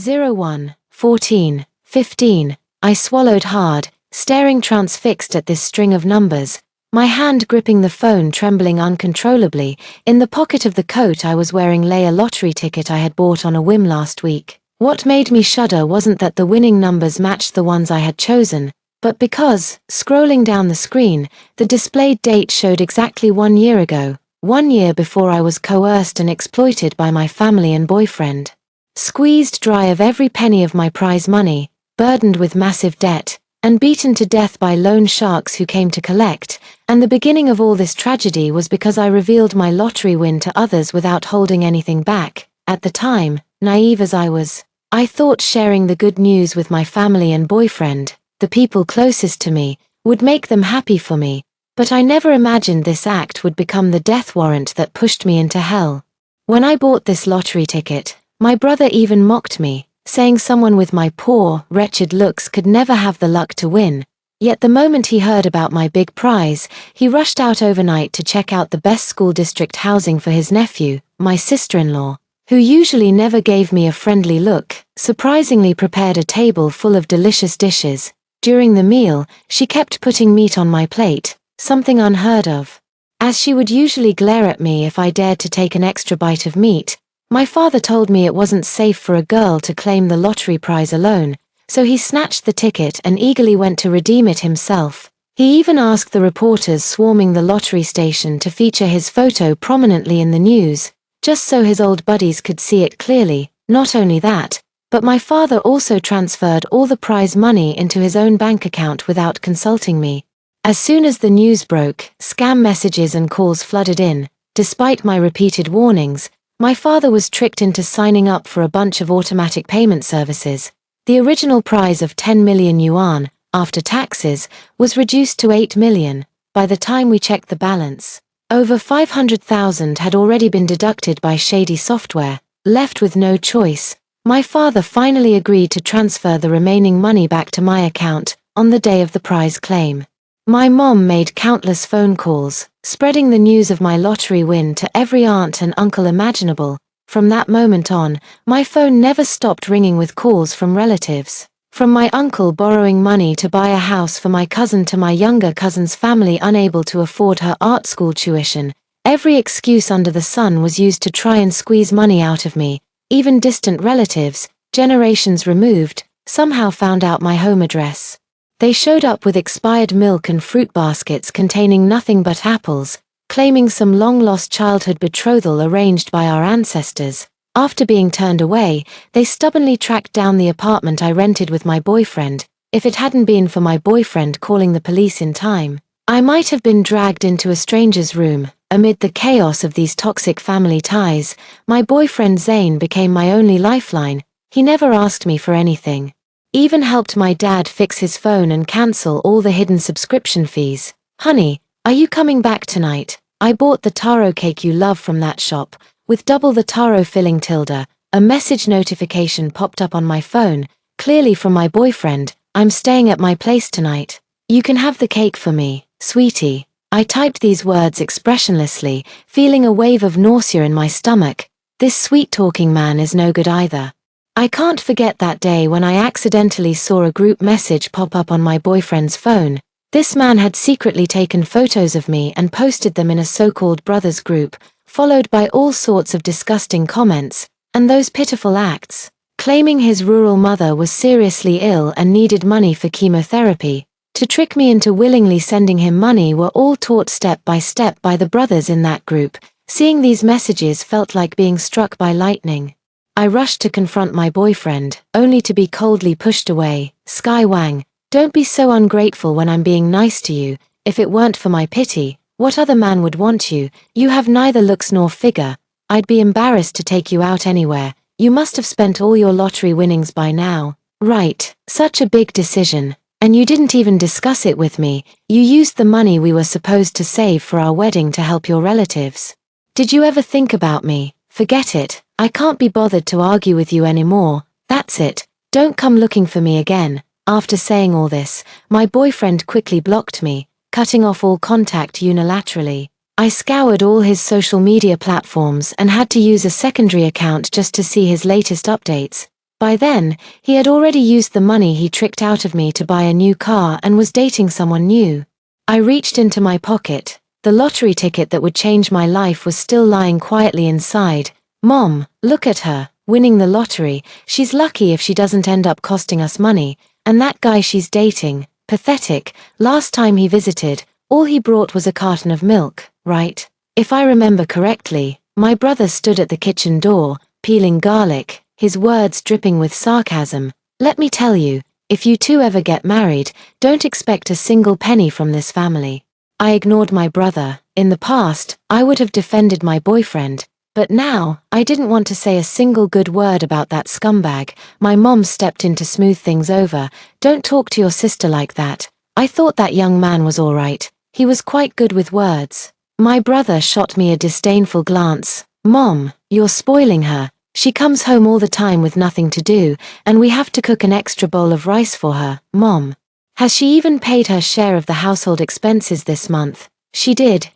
01, 14, 15. I swallowed hard, staring transfixed at this string of numbers, my hand gripping the phone trembling uncontrollably. In the pocket of the coat I was wearing lay a lottery ticket I had bought on a whim last week. What made me shudder wasn't that the winning numbers matched the ones I had chosen, but because, scrolling down the screen, the displayed date showed exactly 1 year ago, 1 year before I was coerced and exploited by my family and boyfriend. Squeezed dry of every penny of my prize money, burdened with massive debt, and beaten to death by loan sharks who came to collect, and the beginning of all this tragedy was because I revealed my lottery win to others without holding anything back. At the time, naive as I was, I thought sharing the good news with my family and boyfriend, the people closest to me, would make them happy for me, but I never imagined this act would become the death warrant that pushed me into hell. When I bought this lottery ticket, my brother even mocked me, saying someone with my poor, wretched looks could never have the luck to win. Yet the moment he heard about my big prize, he rushed out overnight to check out the best school district housing for his nephew, my sister-in-law, who usually never gave me a friendly look, surprisingly prepared a table full of delicious dishes. During the meal, she kept putting meat on my plate, something unheard of. As she would usually glare at me if I dared to take an extra bite of meat, my father told me it wasn't safe for a girl to claim the lottery prize alone, so he snatched the ticket and eagerly went to redeem it himself. He even asked the reporters swarming the lottery station to feature his photo prominently in the news, just so his old buddies could see it clearly. Not only that, but my father also transferred all the prize money into his own bank account without consulting me. As soon as the news broke, scam messages and calls flooded in. Despite my repeated warnings, my father was tricked into signing up for a bunch of automatic payment services. The original prize of 10 million yuan, after taxes, was reduced to 8 million. By the time we checked the balance, over 500,000 had already been deducted by shady software. Left with no choice, my father finally agreed to transfer the remaining money back to my account on the day of the prize claim. My mom made countless phone calls, spreading the news of my lottery win to every aunt and uncle imaginable. From that moment on, my phone never stopped ringing with calls from relatives. From my uncle borrowing money to buy a house for my cousin to my younger cousin's family unable to afford her art school tuition, every excuse under the sun was used to try and squeeze money out of me. Even distant relatives, generations removed, somehow found out my home address. They showed up with expired milk and fruit baskets containing nothing but apples, claiming some long-lost childhood betrothal arranged by our ancestors. After being turned away, they stubbornly tracked down the apartment I rented with my boyfriend. If it hadn't been for my boyfriend calling the police in time, I might have been dragged into a stranger's room. Amid the chaos of these toxic family ties, my boyfriend Zane became my only lifeline. He never asked me for anything. Even helped my dad fix his phone and cancel all the hidden subscription fees. "Honey, are you coming back tonight? I bought the taro cake you love from that shop, with double the taro filling tilde." A message notification popped up on my phone, clearly from my boyfriend. "I'm staying at my place tonight. You can have the cake for me, sweetie." I typed these words expressionlessly, feeling a wave of nausea in my stomach. This sweet-talking man is no good either. I can't forget that day when I accidentally saw a group message pop up on my boyfriend's phone. This man had secretly taken photos of me and posted them in a so-called brothers group, followed by all sorts of disgusting comments, and those pitiful acts, claiming his rural mother was seriously ill and needed money for chemotherapy. To trick me into willingly sending him money were all taught step by step by the brothers in that group. Seeing these messages felt like being struck by lightning. I rushed to confront my boyfriend, only to be coldly pushed away. "Sky Wang, don't be so ungrateful when I'm being nice to you. If it weren't for my pity, what other man would want you? You have neither looks nor figure. I'd be embarrassed to take you out anywhere. You must have spent all your lottery winnings by now." "Right, such a big decision. And you didn't even discuss it with me. You used the money we were supposed to save for our wedding to help your relatives. Did you ever think about me? Forget it. I can't be bothered to argue with you anymore. That's it. Don't come looking for me again." After saying all this, my boyfriend quickly blocked me, cutting off all contact unilaterally. I scoured all his social media platforms and had to use a secondary account just to see his latest updates. By then, he had already used the money he tricked out of me to buy a new car and was dating someone new. I reached into my pocket. The lottery ticket that would change my life was still lying quietly inside. Mom, look at her, winning the lottery. She's lucky if she doesn't end up costing us money. And that guy she's dating, pathetic. Last time he visited, all he brought was a carton of milk, right? If I remember correctly, my brother stood at the kitchen door, peeling garlic, his words dripping with sarcasm. Let me tell you, if you two ever get married, don't expect a single penny from this family. I ignored my brother. In the past, I would have defended my boyfriend. But now, I didn't want to say a single good word about that scumbag. My mom stepped in to smooth things over. Don't talk to your sister like that. I thought that young man was all right. He was quite good with words. My brother shot me a disdainful glance. Mom, you're spoiling her. She comes home all the time with nothing to do, and we have to cook an extra bowl of rice for her. Mom, has she even paid her share of the household expenses this month? She did,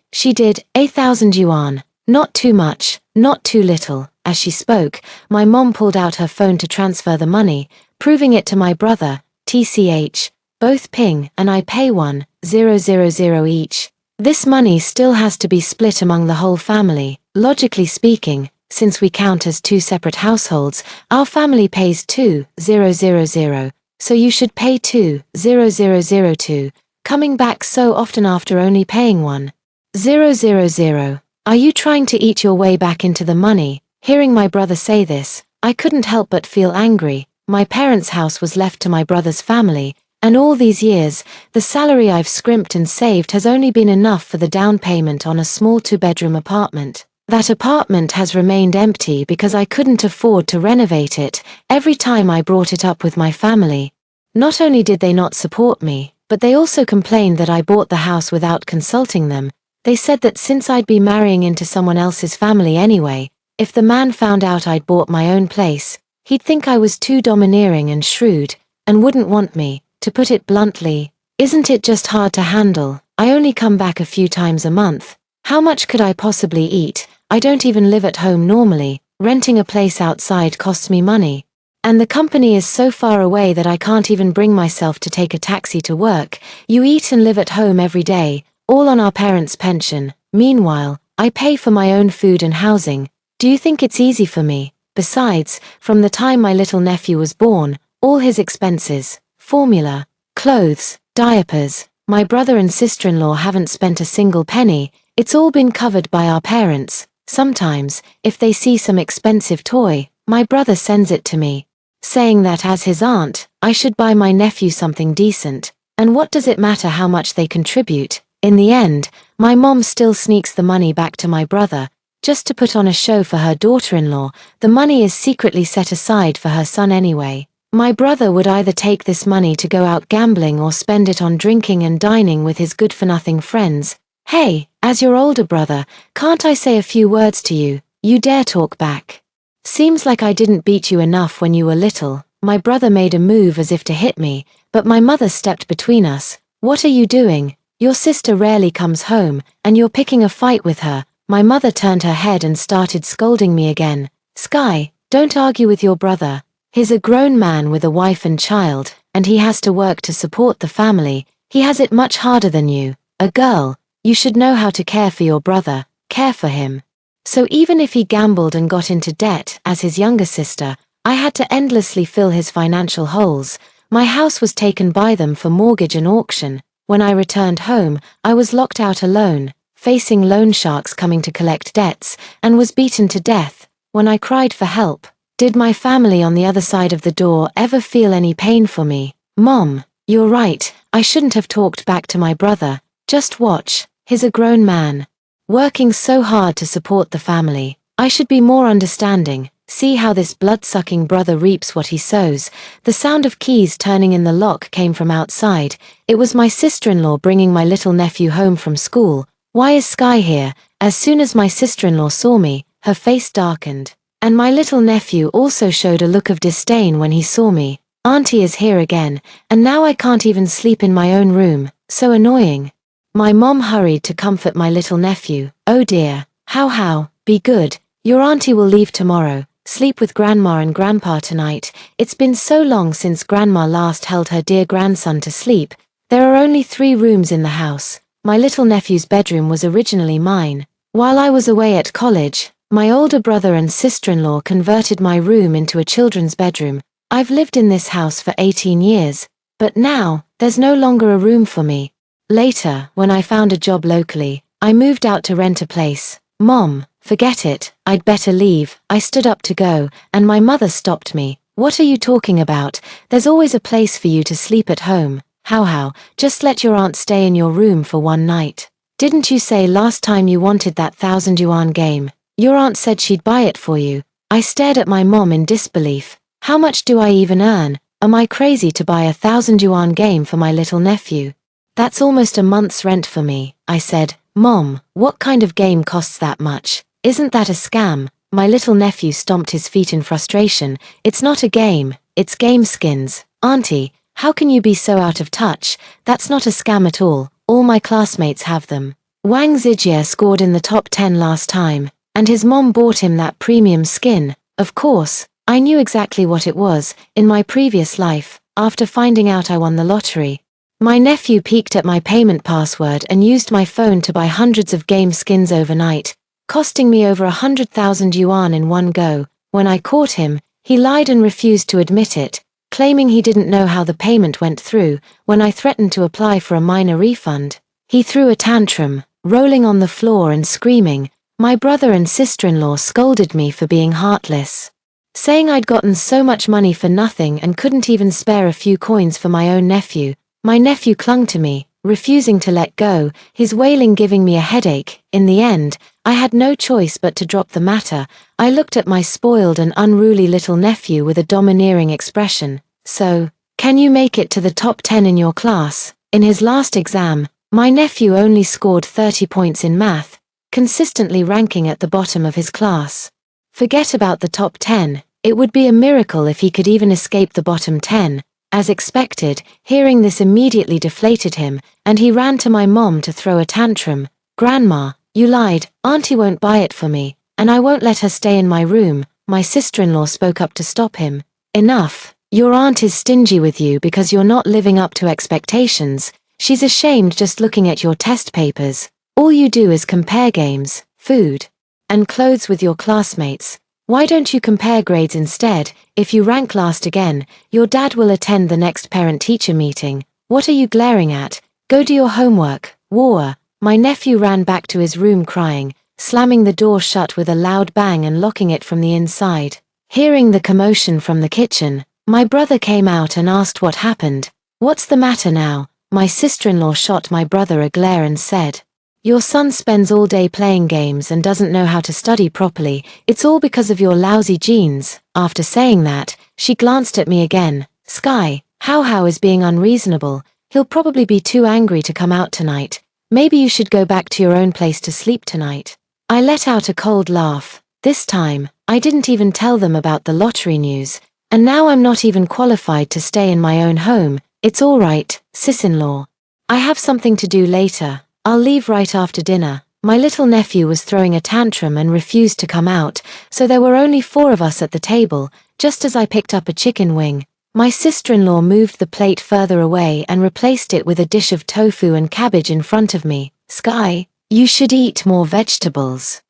8,000 yuan. Not too much, not too little. As she spoke, my mom pulled out her phone to transfer the money, proving it to my brother, TCH. Both ping and I pay 1,000 each. This money still has to be split among the whole family. Logically speaking, since we count as two separate households, our family pays 2,000, so you should pay 2,000 too, coming back so often after only paying 1,000. Are you trying to eat your way back into the money? Hearing my brother say this, I couldn't help but feel angry. My parents' house was left to my brother's family, and all these years, the salary I've scrimped and saved has only been enough for the down payment on a small 2-bedroom apartment. That apartment has remained empty because I couldn't afford to renovate it every time I brought it up with my family. Not only did they not support me, but they also complained that I bought the house without consulting them. They said that since I'd be marrying into someone else's family anyway, if the man found out I'd bought my own place, he'd think I was too domineering and shrewd, and wouldn't want me. To put it bluntly, isn't it just hard to handle? I only come back a few times a month. How much could I possibly eat? I don't even live at home normally. Renting a place outside costs me money. And the company is so far away that I can't even bring myself to take a taxi to work. You eat and live at home every day, all on our parents' pension. Meanwhile, I pay for my own food and housing. Do you think it's easy for me? Besides, from the time my little nephew was born, all his expenses, formula, clothes, diapers, my brother and sister-in-law haven't spent a single penny. It's all been covered by our parents. Sometimes, if they see some expensive toy, my brother sends it to me, saying that as his aunt, I should buy my nephew something decent. And what does it matter how much they contribute? In the end, my mom still sneaks the money back to my brother, just to put on a show for her daughter-in-law. The money is secretly set aside for her son anyway. My brother would either take this money to go out gambling or spend it on drinking and dining with his good-for-nothing friends. Hey, as your older brother, can't I say a few words to you? You dare talk back. Seems like I didn't beat you enough when you were little. My brother made a move as if to hit me, but my mother stepped between us. What are you doing? Your sister rarely comes home, and you're picking a fight with her. My mother turned her head and started scolding me again. Sky, don't argue with your brother. He's a grown man with a wife and child, and he has to work to support the family. He has it much harder than you. A girl, you should know how to care for your brother, care for him. So even if he gambled and got into debt as his younger sister, I had to endlessly fill his financial holes. My house was taken by them for mortgage and auction. When I returned home, I was locked out alone, facing loan sharks coming to collect debts, and was beaten to death. When I cried for help, did my family on the other side of the door ever feel any pain for me? Mom, you're right, I shouldn't have talked back to my brother. Just watch, he's a grown man, working so hard to support the family. I should be more understanding. See how this blood-sucking brother reaps what he sows. The sound of keys turning in the lock came from outside. It was my sister-in-law bringing my little nephew home from school. Why is Sky here? As soon as my sister-in-law saw me, her face darkened. And my little nephew also showed a look of disdain when he saw me. Auntie is here again, and now I can't even sleep in my own room. So annoying. My mom hurried to comfort my little nephew. Oh dear, how, be good. Your auntie will leave tomorrow. sleep with Grandma and Grandpa tonight. It's been so long since Grandma last held her dear grandson to sleep. There are only 3 rooms in the house. My little nephew's bedroom was originally mine. While I was away at college, my older brother and sister-in-law converted my room into a children's bedroom. I've lived in this house for 18 years, but now, there's no longer a room for me. Later, when I found a job locally, I moved out to rent a place. Mom, forget it, I'd better leave. I stood up to go, and my mother stopped me. What are you talking about? There's always a place for you to sleep at home. How, just let your aunt stay in your room for one night. Didn't you say last time you wanted that 1,000 yuan game? Your aunt said she'd buy it for you. I stared at my mom in disbelief. How much do I even earn? Am I crazy to buy a 1,000 yuan game for my little nephew? That's almost a month's rent for me, I said. Mom, what kind of game costs that much? Isn't that a scam? My little nephew stomped his feet in frustration. It's not a game, it's game skins. Auntie, how can you be so out of touch? That's not a scam at all. All my classmates have them. Wang Zijie scored in the top 10 last time, and his mom bought him that premium skin. Of course, I knew exactly what it was, in my previous life, after finding out I won the lottery. My nephew peeked at my payment password and used my phone to buy hundreds of game skins overnight, costing me over 100,000 yuan in one go. When I caught him, he lied and refused to admit it, claiming he didn't know how the payment went through. When I threatened to apply for a minor refund, he threw a tantrum, rolling on the floor and screaming. My brother and sister-in-law scolded me for being heartless, saying I'd gotten so much money for nothing and couldn't even spare a few coins for my own nephew. My nephew clung to me, refusing to let go, his wailing giving me a headache. In the end, I had no choice but to drop the matter. I looked at my spoiled and unruly little nephew with a domineering expression. So, can you make it to the top 10 in your class? In his last exam, my nephew only scored 30 points in math, consistently ranking at the bottom of his class. Forget about the top 10, it would be a miracle if he could even escape the bottom 10. As expected, hearing this immediately deflated him, and he ran to my mom to throw a tantrum. Grandma, you lied, Auntie won't buy it for me, and I won't let her stay in my room. My sister-in-law spoke up to stop him. Enough, your aunt is stingy with you because you're not living up to expectations. She's ashamed just looking at your test papers. All you do is compare games, food, and clothes with your classmates. Why don't you compare grades instead? If you rank last again, your dad will attend the next parent-teacher meeting. What are you glaring at? Go do your homework. War. My nephew ran back to his room crying, slamming the door shut with a loud bang and locking it from the inside. Hearing the commotion from the kitchen, my brother came out and asked what happened. What's the matter now? My sister-in-law shot my brother a glare and said, your son spends all day playing games and doesn't know how to study properly. It's all because of your lousy genes. After saying that, she glanced at me again. Sky, How is being unreasonable. He'll probably be too angry to come out tonight. Maybe you should go back to your own place to sleep tonight. I let out a cold laugh. This time, I didn't even tell them about the lottery news. And now I'm not even qualified to stay in my own home. It's all right, sis-in-law. I have something to do later. I'll leave right after dinner. My little nephew was throwing a tantrum and refused to come out, so there were only 4 of us at the table. Just as I picked up a chicken wing, my sister-in-law moved the plate further away and replaced it with a dish of tofu and cabbage in front of me. Sky, you should eat more vegetables.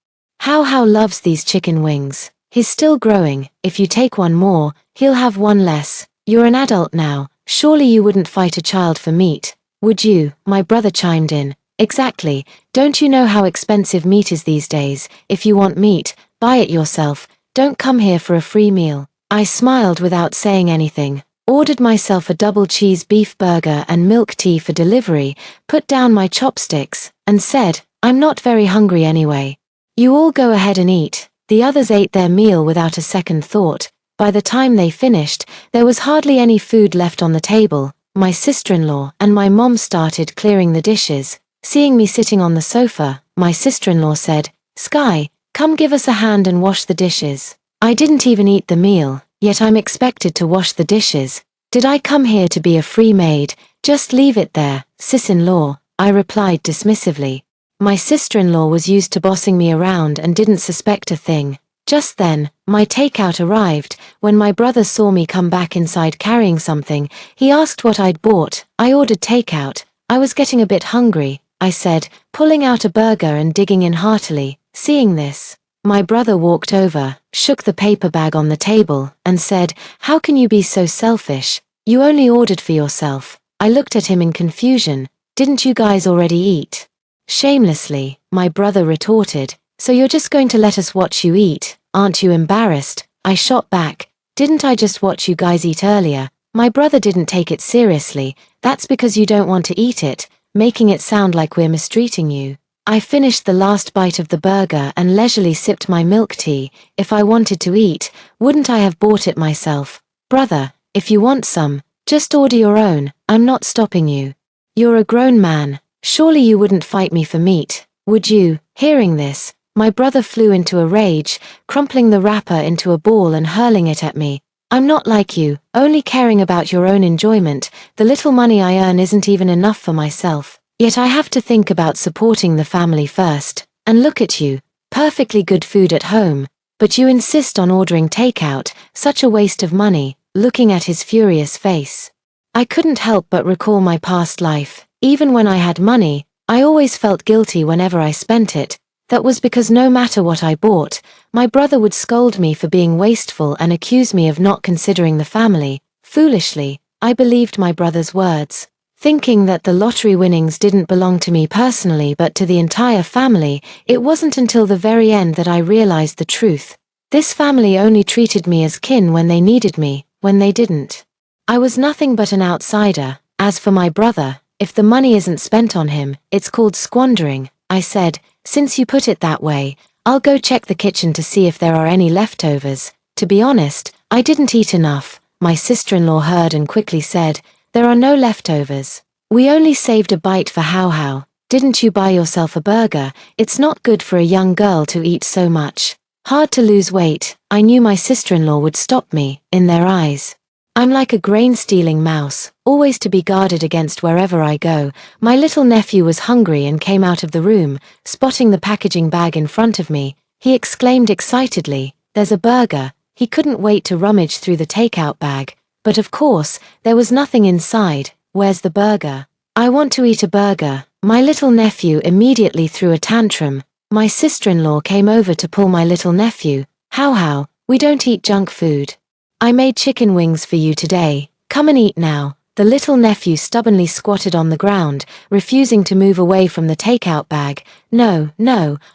How loves these chicken wings. He's still growing. If you take one more, he'll have one less. You're an adult now. Surely you wouldn't fight a child for meat, would you? My brother chimed in. Exactly. Don't you know how expensive meat is these days? If you want meat, buy it yourself. Don't come here for a free meal. I smiled without saying anything, ordered myself a double cheese beef burger and milk tea for delivery, put down my chopsticks, and said, I'm not very hungry anyway. You all go ahead and eat. The others ate their meal without a second thought. By the time they finished, there was hardly any food left on the table. My sister-in-law and my mom started clearing the dishes. Seeing me sitting on the sofa, my sister-in-law said, Sky, come give us a hand and wash the dishes. I didn't even eat the meal, yet I'm expected to wash the dishes. Did I come here to be a free maid? Just leave it there, sis-in-law, I replied dismissively. My sister-in-law was used to bossing me around and didn't suspect a thing. Just then, my takeout arrived. When my brother saw me come back inside carrying something, he asked what I'd bought. I ordered takeout. I was getting a bit hungry, I said, pulling out a burger and digging in heartily. Seeing this, my brother walked over, shook the paper bag on the table, and said, "How can you be so selfish? You only ordered for yourself." I looked at him in confusion. "Didn't you guys already eat?" Shamelessly, my brother retorted, "So you're just going to let us watch you eat? Aren't you embarrassed?" I shot back, "Didn't I just watch you guys eat earlier?" My brother didn't take it seriously. "That's because you don't want to eat it, making it sound like we're mistreating you." I finished the last bite of the burger and leisurely sipped my milk tea. If I wanted to eat, wouldn't I have bought it myself? "Brother, if you want some, just order your own. I'm not stopping you. You're a grown man. Surely you wouldn't fight me for meat, would you?" Hearing this, my brother flew into a rage, crumpling the wrapper into a ball and hurling it at me. "I'm not like you, only caring about your own enjoyment. The little money I earn isn't even enough for myself. Yet I have to think about supporting the family first. And look at you, perfectly good food at home. But you insist on ordering takeout, such a waste of money." Looking at his furious face, I couldn't help but recall my past life. Even when I had money, I always felt guilty whenever I spent it. That was because no matter what I bought, my brother would scold me for being wasteful and accuse me of not considering the family. Foolishly, I believed my brother's words, thinking that the lottery winnings didn't belong to me personally but to the entire family. It wasn't until the very end that I realized the truth. This family only treated me as kin when they needed me. When they didn't, I was nothing but an outsider. As for my brother, if the money isn't spent on him, it's called squandering. I said, "Since you put it that way, I'll go check the kitchen to see if there are any leftovers." To be honest, I didn't eat enough. My sister-in-law heard and quickly said, "There are no leftovers. We only saved a bite for How. Didn't you buy yourself a burger? It's not good for a young girl to eat so much. Hard to lose weight." I knew my sister-in-law would stop me. In their eyes, I'm like a grain-stealing mouse, always to be guarded against wherever I go. My little nephew was hungry and came out of the room. Spotting the packaging bag in front of me, he exclaimed excitedly, "There's a burger." He couldn't wait to rummage through the takeout bag. But of course, there was nothing inside. "Where's the burger? I want to eat a burger." My little nephew immediately threw a tantrum. My sister-in-law came over to pull my little nephew. How, we don't eat junk food. I made chicken wings for you today. Come and eat now." The little nephew stubbornly squatted on the ground, refusing to move away from the takeout bag. No,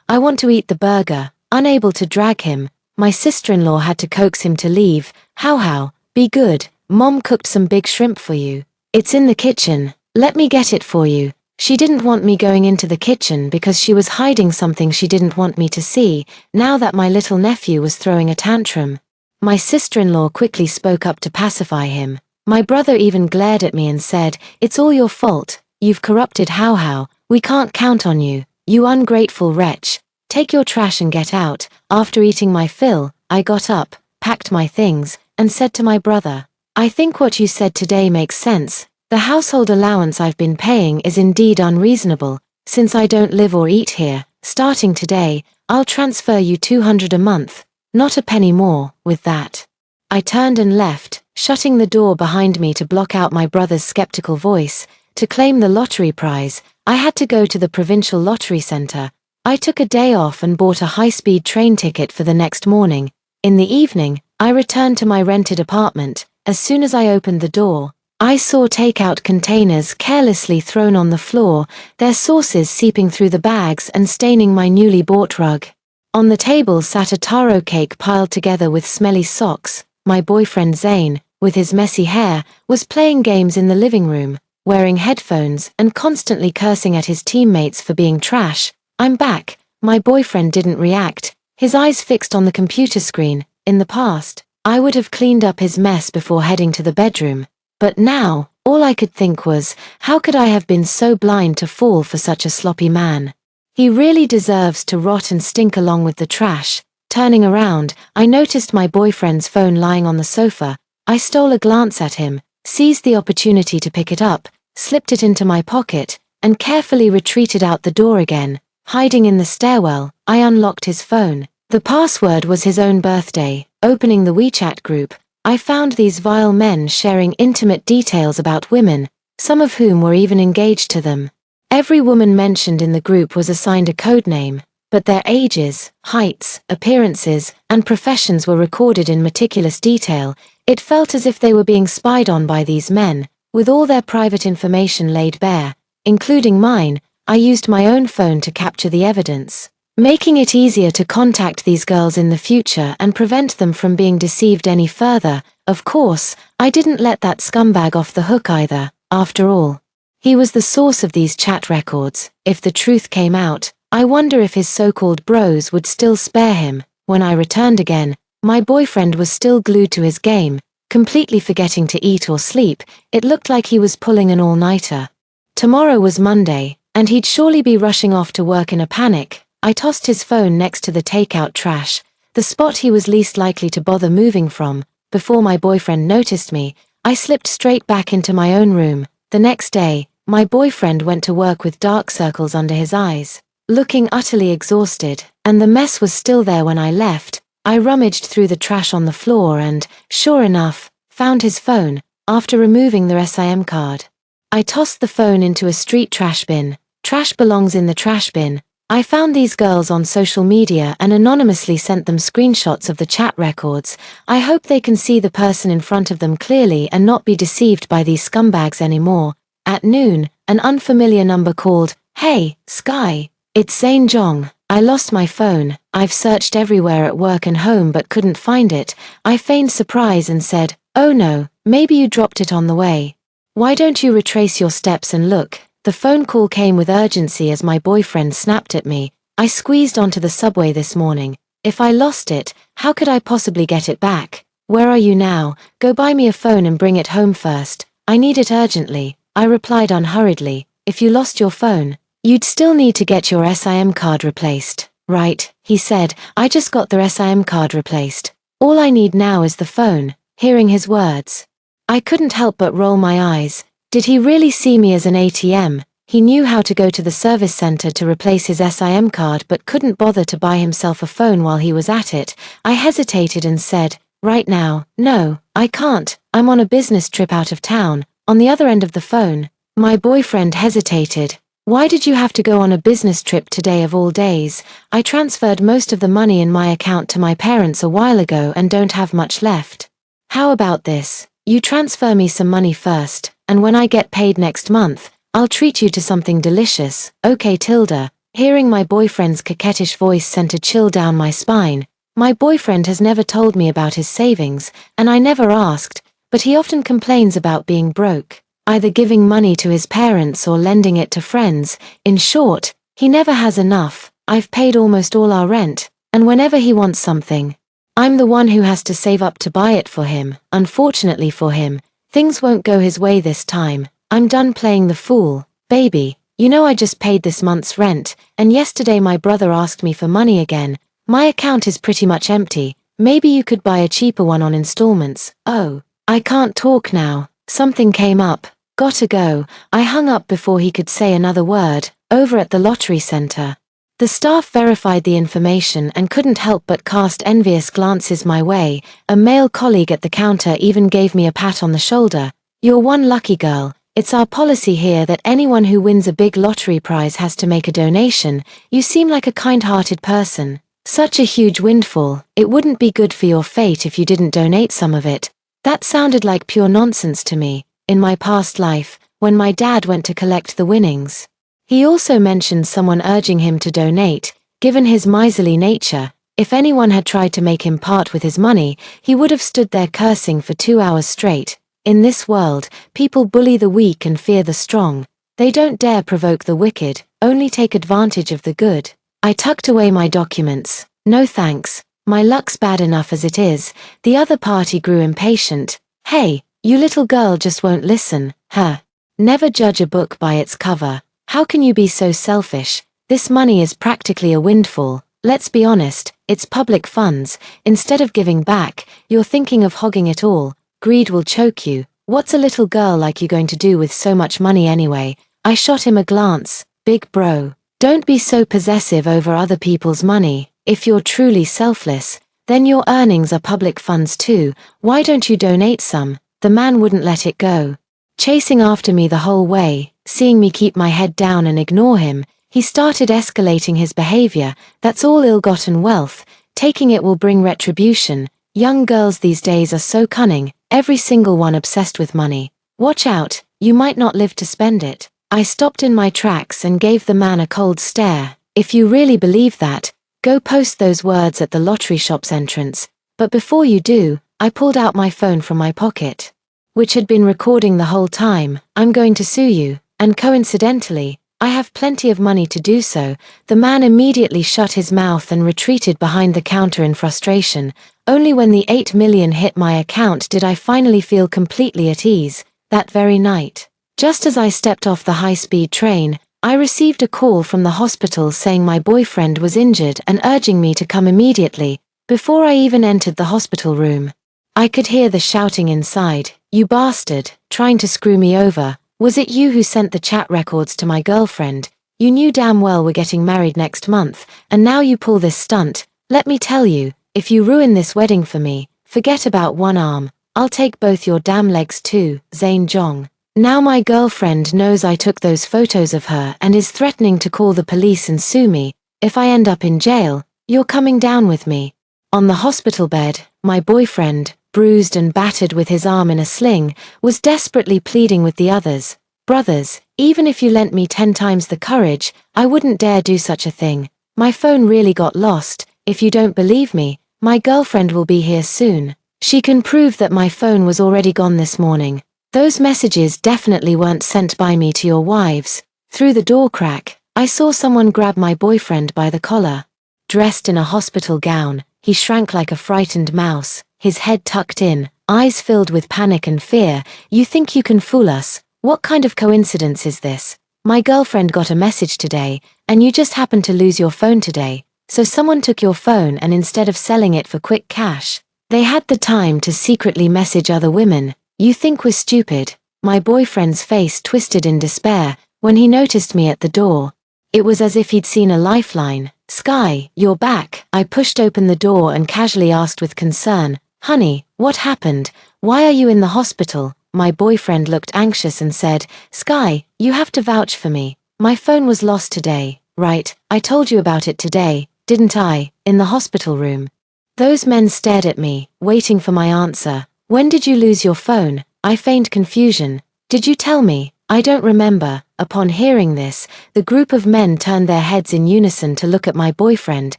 I want to eat the burger." Unable to drag him, my sister-in-law had to coax him to leave. How, be good. Mom cooked some big shrimp for you. It's in the kitchen. Let me get it for you. She didn't want me going into the kitchen because she was hiding something she didn't want me to see. Now that my little nephew was throwing a tantrum, my sister-in-law quickly spoke up to pacify him. My brother even glared at me and said, "It's all your fault. You've corrupted How. We can't count on you. You ungrateful wretch. Take your trash and get out." After eating my fill, I got up, packed my things, and said to my brother, "I think what you said today makes sense. The household allowance I've been paying is indeed unreasonable. Since I don't live or eat here, starting today, I'll transfer you $200 a month, not a penny more." With that, I turned and left, shutting the door behind me to block out my brother's skeptical voice. To claim the lottery prize, I had to go to the provincial lottery center. I took a day off and bought a high-speed train ticket for the next morning. In the evening, I returned to my rented apartment. As soon as I opened the door, I saw takeout containers carelessly thrown on the floor, their sauces seeping through the bags and staining my newly bought rug. On the table sat a taro cake piled together with smelly socks. My boyfriend Zane, with his messy hair, was playing games in the living room, wearing headphones and constantly cursing at his teammates for being trash. "I'm back." My boyfriend didn't react, his eyes fixed on the computer screen. In the past, I would have cleaned up his mess before heading to the bedroom. But now, all I could think was, how could I have been so blind to fall for such a sloppy man? He really deserves to rot and stink along with the trash. Turning around, I noticed my boyfriend's phone lying on the sofa. I stole a glance at him, seized the opportunity to pick it up, slipped it into my pocket, and carefully retreated out the door again. Hiding in the stairwell, I unlocked his phone. The password was his own birthday. Opening the WeChat group, I found these vile men sharing intimate details about women, some of whom were even engaged to them. Every woman mentioned in the group was assigned a code name, but their ages, heights, appearances, and professions were recorded in meticulous detail. It felt as if they were being spied on by these men, with all their private information laid bare, including mine. I used my own phone to capture the evidence, making it easier to contact these girls in the future and prevent them from being deceived any further. Of course, I didn't let that scumbag off the hook either. After all, he was the source of these chat records. If the truth came out, I wonder if his so-called bros would still spare him. When I returned again, my boyfriend was still glued to his game, completely forgetting to eat or sleep. It looked like he was pulling an all-nighter. Tomorrow was Monday, and he'd surely be rushing off to work in a panic. I tossed his phone next to the takeout trash, the spot he was least likely to bother moving from. Before my boyfriend noticed me, I slipped straight back into my own room. The next day, my boyfriend went to work with dark circles under his eyes, looking utterly exhausted, and the mess was still there when I left. I rummaged through the trash on the floor and, sure enough, found his phone, after removing the SIM card. I tossed the phone into a street trash bin. Trash belongs in the trash bin. I found these girls on social media and anonymously sent them screenshots of the chat records. I hope they can see the person in front of them clearly and not be deceived by these scumbags anymore. At noon, an unfamiliar number called. Hey, Sky. It's Zane Jong. I lost my phone. I've searched everywhere at work and home but couldn't find it. I feigned surprise and said, "Oh no, maybe you dropped it on the way. Why don't you retrace your steps and look?" The phone call came with urgency as my boyfriend snapped at me. "I squeezed onto the subway this morning. If I lost it, how could I possibly get it back? Where are you now? Go buy me a phone and bring it home first. I need it urgently." I replied unhurriedly, "If you lost your phone, you'd still need to get your SIM card replaced, right?" He said, "I just got the SIM card replaced. All I need now is the phone." Hearing his words, I couldn't help but roll my eyes. Did he really see me as an ATM? He knew how to go to the service center to replace his SIM card but couldn't bother to buy himself a phone while he was at it. I hesitated and said, "Right now, no, I can't. I'm on a business trip out of town." On the other end of the phone, my boyfriend hesitated. "Why did you have to go on a business trip today of all days? I transferred most of the money in my account to my parents a while ago and don't have much left. How about this? You transfer me some money first, and when I get paid next month, I'll treat you to something delicious. Okay, Tilda." Hearing my boyfriend's coquettish voice sent a chill down my spine. My boyfriend has never told me about his savings, and I never asked, but he often complains about being broke, either giving money to his parents or lending it to friends. In short, he never has enough. I've paid almost all our rent, and whenever he wants something, I'm the one who has to save up to buy it for him. Unfortunately for him, things won't go his way this time. I'm done playing the fool. "Baby, you know I just paid this month's rent, and yesterday my brother asked me for money again. My account is pretty much empty. Maybe you could buy a cheaper one on installments." "Oh, I can't talk now. Something came up. Gotta go." I hung up before he could say another word. Over at the lottery center, the staff verified the information and couldn't help but cast envious glances my way. A male colleague at the counter even gave me a pat on the shoulder. "You're one lucky girl. It's our policy here that anyone who wins a big lottery prize has to make a donation. You seem like a kind-hearted person. Such a huge windfall. It wouldn't be good for your fate if you didn't donate some of it." That sounded like pure nonsense to me. In my past life, when my dad went to collect the winnings, he also mentioned someone urging him to donate. Given his miserly nature, if anyone had tried to make him part with his money, he would have stood there cursing for 2 hours straight. In this world, people bully the weak and fear the strong. They don't dare provoke the wicked, only take advantage of the good. I tucked away my documents. No thanks. My luck's bad enough as it is. The other party grew impatient. "Hey, you little girl just won't listen, huh? Never judge a book by its cover. How can you be so selfish? This money is practically a windfall. Let's be honest, it's public funds. Instead of giving back, you're thinking of hogging it all. Greed will choke you. What's a little girl like you going to do with so much money anyway?" I shot him a glance. "Big bro, don't be so possessive over other people's money. If you're truly selfless, then your earnings are public funds too. Why don't you donate some? The man wouldn't let it go. Chasing after me the whole way, seeing me keep my head down and ignore him, he started escalating his behavior. That's all ill-gotten wealth. Taking it will bring retribution. Young girls these days are so cunning, every single one obsessed with money. Watch out, you might not live to spend it. I stopped in my tracks and gave the man a cold stare. If you really believe that, go post those words at the lottery shop's entrance. But before you do, I pulled out my phone from my pocket, which had been recording the whole time. I'm going to sue you, and coincidentally, I have plenty of money to do so. The man immediately shut his mouth and retreated behind the counter in frustration. Only when the 8 million hit my account did I finally feel completely at ease. That very night, just as I stepped off the high-speed train, I received a call from the hospital saying my boyfriend was injured and urging me to come immediately. Before I even entered the hospital room, I could hear the shouting inside. You bastard, trying to screw me over. Was it you who sent the chat records to my girlfriend? You knew damn well we're getting married next month, and now you pull this stunt. Let me tell you, if you ruin this wedding for me, forget about one arm. I'll take both your damn legs too, Zane Jong. Now my girlfriend knows I took those photos of her and is threatening to call the police and sue me. If I end up in jail, you're coming down with me. On the hospital bed, my boyfriend, bruised and battered with his arm in a sling, was desperately pleading with the others. Brothers, even if you lent me 10 times the courage, I wouldn't dare do such a thing. My phone really got lost. If you don't believe me, my girlfriend will be here soon. She can prove that my phone was already gone this morning. Those messages definitely weren't sent by me to your wives. Through the door crack, I saw someone grab my boyfriend by the collar. Dressed in a hospital gown, he shrank like a frightened mouse, his head tucked in, eyes filled with panic and fear. You think you can fool us? What kind of coincidence is this? My girlfriend got a message today, and you just happened to lose your phone today. So someone took your phone and instead of selling it for quick cash, they had the time to secretly message other women. You think we're stupid? My boyfriend's face twisted in despair when he noticed me at the door. It was as if he'd seen a lifeline. Sky, you're back. I pushed open the door and casually asked with concern, honey, what happened? Why are you in the hospital? My boyfriend looked anxious and said, Sky, you have to vouch for me. My phone was lost today, right? I told you about it today, didn't I? In the hospital room. Those men stared at me, waiting for my answer. When did you lose your phone? I feigned confusion. Did you tell me? I don't remember. Upon hearing this, the group of men turned their heads in unison to look at my boyfriend,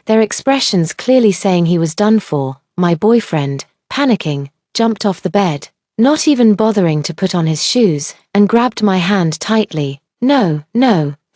their expressions clearly saying he was done for. My boyfriend, panicking, jumped off the bed, not even bothering to put on his shoes, and grabbed my hand tightly. No,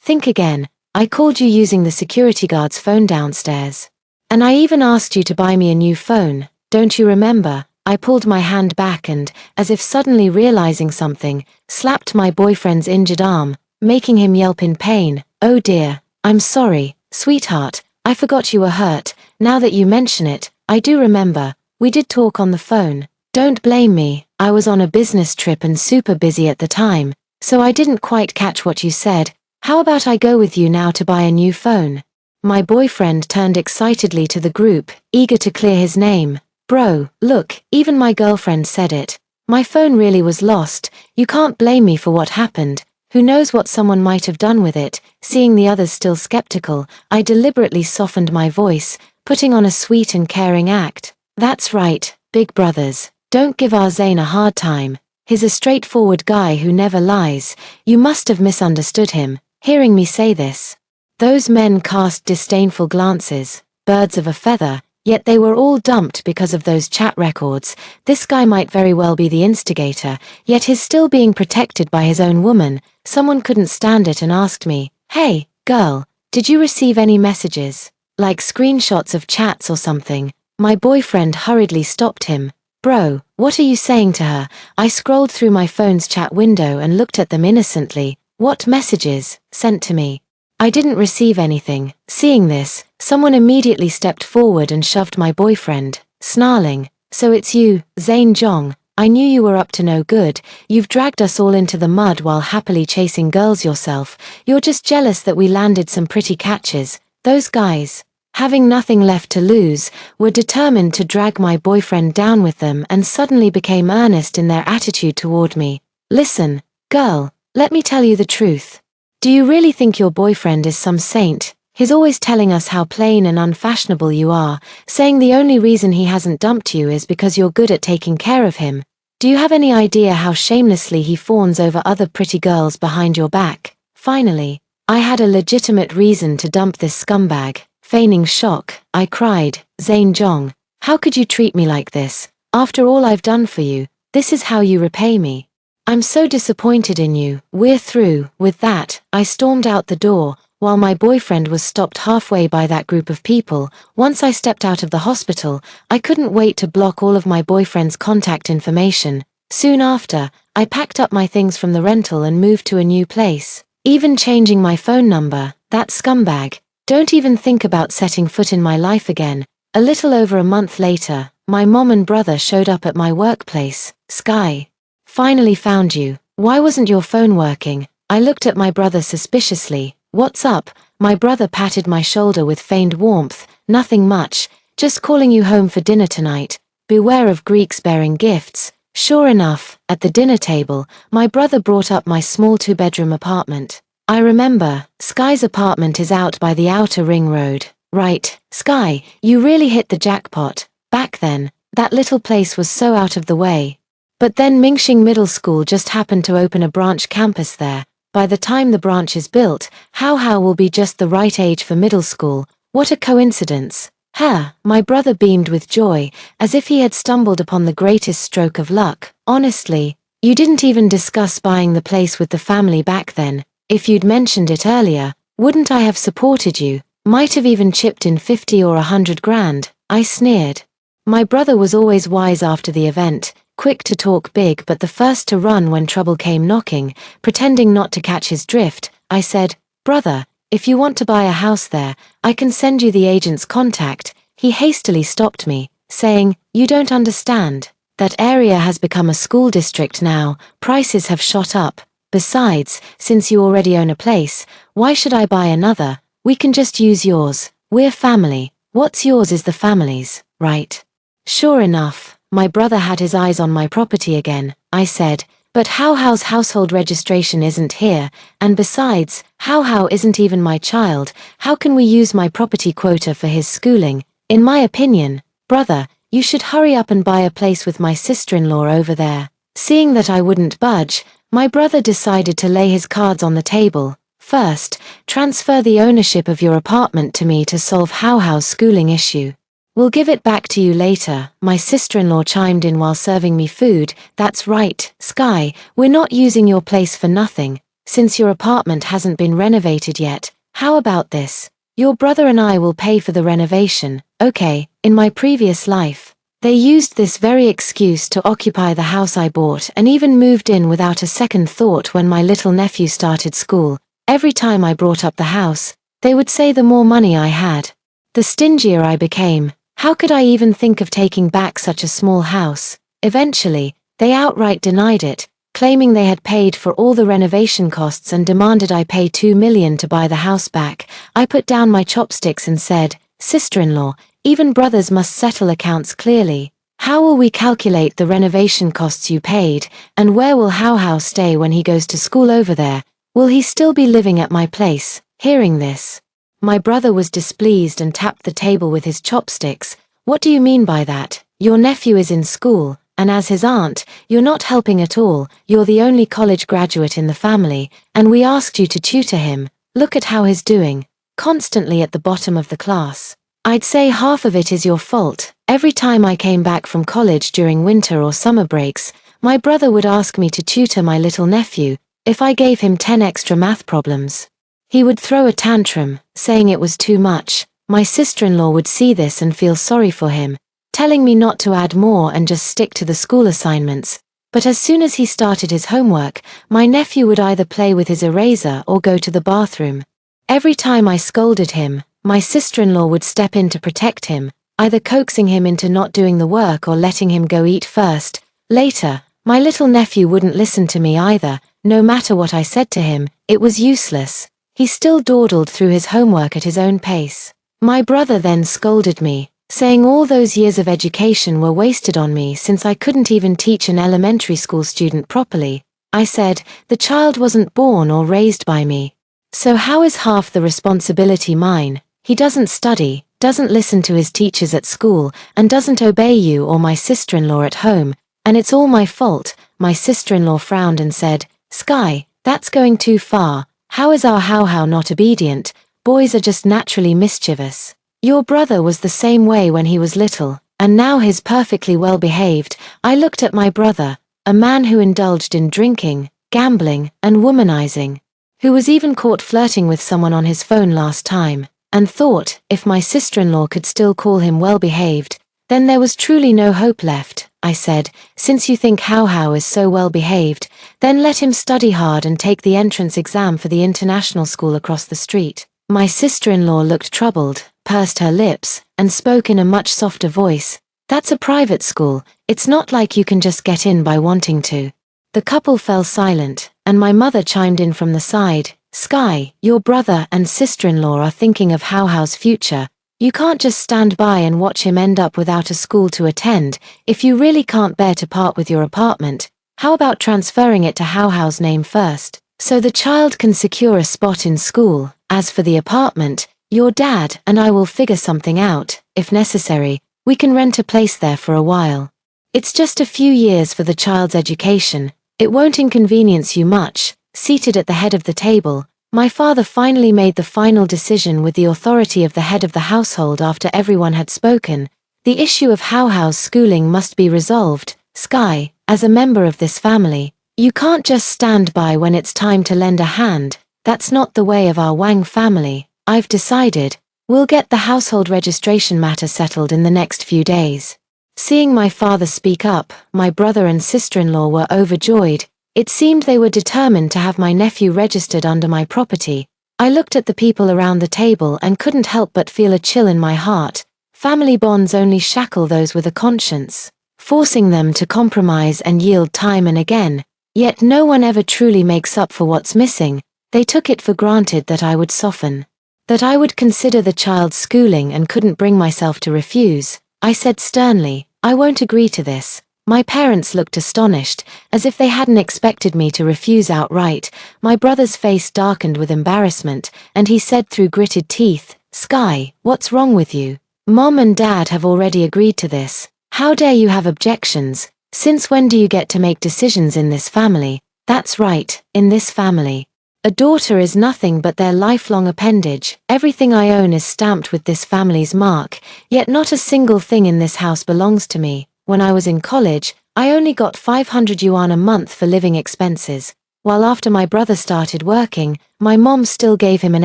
think again. I called you using the security guard's phone downstairs. And I even asked you to buy me a new phone. Don't you remember? I pulled my hand back and, as if suddenly realizing something, slapped my boyfriend's injured arm, making him yelp in pain. Oh dear, I'm sorry, sweetheart, I forgot you were hurt. Now that you mention it, I do remember. We did talk on the phone. Don't blame me, I was on a business trip and super busy at the time, so I didn't quite catch what you said. How about I go with you now to buy a new phone? My boyfriend turned excitedly to the group, eager to clear his name. Bro, look, even my girlfriend said it. My phone really was lost. You can't blame me for what happened. Who knows what someone might have done with it? Seeing the others still skeptical, I deliberately softened my voice, putting on a sweet and caring act. That's right, big brothers. Don't give our Zane a hard time. He's a straightforward guy who never lies. You must have misunderstood him, hearing me say this. Those men cast disdainful glances, birds of a feather, yet they were all dumped because of those chat records. This guy might very well be the instigator, yet he's still being protected by his own woman. Someone couldn't stand it and asked me, hey, girl, did you receive any messages? Like screenshots of chats or something? My boyfriend hurriedly stopped him. Bro, what are you saying to her? I scrolled through my phone's chat window and looked at them innocently. What messages? Sent to me. I didn't receive anything. Seeing this, someone immediately stepped forward and shoved my boyfriend, snarling, so it's you, Zane Jong. I knew you were up to no good. You've dragged us all into the mud while happily chasing girls yourself. You're just jealous that we landed some pretty catches. Those guys. having nothing left to lose, were determined to drag my boyfriend down with them and suddenly became earnest in their attitude toward me. Listen, girl, let me tell you the truth. Do you really think your boyfriend is some saint? He's always telling us how plain and unfashionable you are, saying the only reason he hasn't dumped you is because you're good at taking care of him. Do you have any idea how shamelessly he fawns over other pretty girls behind your back? Finally, I had a legitimate reason to dump this scumbag. Feigning shock, I cried, Zane Jong, how could you treat me like this? After all I've done for you, this is how you repay me. I'm so disappointed in you. We're through. With that, I stormed out the door, while my boyfriend was stopped halfway by that group of people. Once I stepped out of the hospital, I couldn't wait to block all of my boyfriend's contact information. Soon after, I packed up my things from the rental and moved to a new place, even changing my phone number. That scumbag. Don't even think about setting foot in my life again. A little over a month later, my mom and brother showed up at my workplace. Sky. Finally found you. Why wasn't your phone working? I looked at my brother suspiciously. What's up? My brother patted my shoulder with feigned warmth. Nothing much, just calling you home for dinner tonight. Beware of Greeks bearing gifts. Sure enough, at the dinner table, my brother brought up my small 2-bedroom apartment. I remember, Sky's apartment is out by the outer ring road. Right, Sky, you really hit the jackpot. Back then, that little place was so out of the way. But then Mingxing Middle School just happened to open a branch campus there. By the time the branch is built, Hao will be just the right age for middle school. What a coincidence. My brother beamed with joy, as if he had stumbled upon the greatest stroke of luck. Honestly, you didn't even discuss buying the place with the family back then. If you'd mentioned it earlier, wouldn't I have supported you? Might have even chipped in 50 or 100 grand, I sneered. My brother was always wise after the event, quick to talk big but the first to run when trouble came knocking. Pretending not to catch his drift, I said, brother, if you want to buy a house there, I can send you the agent's contact. He hastily stopped me, saying, you don't understand. That area has become a school district now, prices have shot up. Besides, since you already own a place, why should I buy another? We can just use yours. We're family. What's yours is the family's, right? Sure enough, my brother had his eyes on my property again. I said, but Hao's household registration isn't here, and besides, Hao isn't even my child. How can we use my property quota for his schooling? In my opinion, brother, you should hurry up and buy a place with my sister-in-law over there. Seeing that I wouldn't budge, my brother decided to lay his cards on the table. First, transfer the ownership of your apartment to me to solve Hao's schooling issue. We'll give it back to you later, my sister-in-law chimed in while serving me food. That's right, Sky, we're not using your place for nothing. Since your apartment hasn't been renovated yet, how about this? Your brother and I will pay for the renovation. Okay, in my previous life, they used this very excuse to occupy the house I bought and even moved in without a second thought when my little nephew started school. Every time I brought up the house, they would say the more money I had, the stingier I became. How could I even think of taking back such a small house? Eventually, they outright denied it, claiming they had paid for all the renovation costs and demanded I pay $2 million to buy the house back. I put down my chopsticks and said, sister-in-law, even brothers must settle accounts clearly. How will we calculate the renovation costs you paid, and where will Hao stay when he goes to school over there? Will he still be living at my place? Hearing this, my brother was displeased and tapped the table with his chopsticks. What do you mean by that? Your nephew is in school, and as his aunt, you're not helping at all. You're the only college graduate in the family, and we asked you to tutor him. Look at how he's doing. Constantly at the bottom of the class. I'd say half of it is your fault. Every time I came back from college during winter or summer breaks, my brother would ask me to tutor my little nephew. If I gave him 10 extra math problems, he would throw a tantrum, saying it was too much. My sister-in-law would see this and feel sorry for him, telling me not to add more and just stick to the school assignments. But as soon as he started his homework, my nephew would either play with his eraser or go to the bathroom. Every time I scolded him, my sister-in-law would step in to protect him, either coaxing him into not doing the work or letting him go eat first. Later, my little nephew wouldn't listen to me either. No matter what I said to him, it was useless. He still dawdled through his homework at his own pace. My brother then scolded me, saying all those years of education were wasted on me since I couldn't even teach an elementary school student properly. I said, the child wasn't born or raised by me. So how is half the responsibility mine? He doesn't study, doesn't listen to his teachers at school, and doesn't obey you or my sister-in-law at home, and it's all my fault. My sister-in-law frowned and said, Sky, that's going too far. How is our How not obedient? Boys are just naturally mischievous. Your brother was the same way when he was little, and now he's perfectly well behaved. I looked at my brother, a man who indulged in drinking, gambling, and womanizing, who was even caught flirting with someone on his phone last time, and thought, if my sister-in-law could still call him well-behaved, then there was truly no hope left. I said, since you think How is so well-behaved, then let him study hard and take the entrance exam for the international school across the street. My sister-in-law looked troubled, pursed her lips, and spoke in a much softer voice. That's a private school, it's not like you can just get in by wanting to. The couple fell silent, and my mother chimed in from the side, Sky, your brother and sister-in-law are thinking of How's future. You can't just stand by and watch him end up without a school to attend. If you really can't bear to part with your apartment, how about transferring it to How's name first, so the child can secure a spot in school? As for the apartment, your dad and I will figure something out. If necessary, we can rent a place there for a while. It's just a few years for the child's education. It won't inconvenience you much. Seated at the head of the table, my father finally made the final decision with the authority of the head of the household after everyone had spoken. The issue of How's schooling must be resolved. Sky, as a member of this family, you can't just stand by when it's time to lend a hand. That's not the way of our Wang family. I've decided. We'll get the household registration matter settled in the next few days. Seeing my father speak up, my brother and sister-in-law were overjoyed. It seemed they were determined to have my nephew registered under my property. I looked at the people around the table and couldn't help but feel a chill in my heart. Family bonds only shackle those with a conscience, forcing them to compromise and yield time and again. Yet no one ever truly makes up for what's missing. They took it for granted that I would soften, that I would consider the child's schooling and couldn't bring myself to refuse. I said sternly, I won't agree to this. My parents looked astonished, as if they hadn't expected me to refuse outright. My brother's face darkened with embarrassment, and he said through gritted teeth, Sky, what's wrong with you? Mom and Dad have already agreed to this. How dare you have objections? Since when do you get to make decisions in this family? That's right, in this family. A daughter is nothing but their lifelong appendage. Everything I own is stamped with this family's mark, yet not a single thing in this house belongs to me. When I was in college, I only got 500 yuan a month for living expenses, while after my brother started working, my mom still gave him an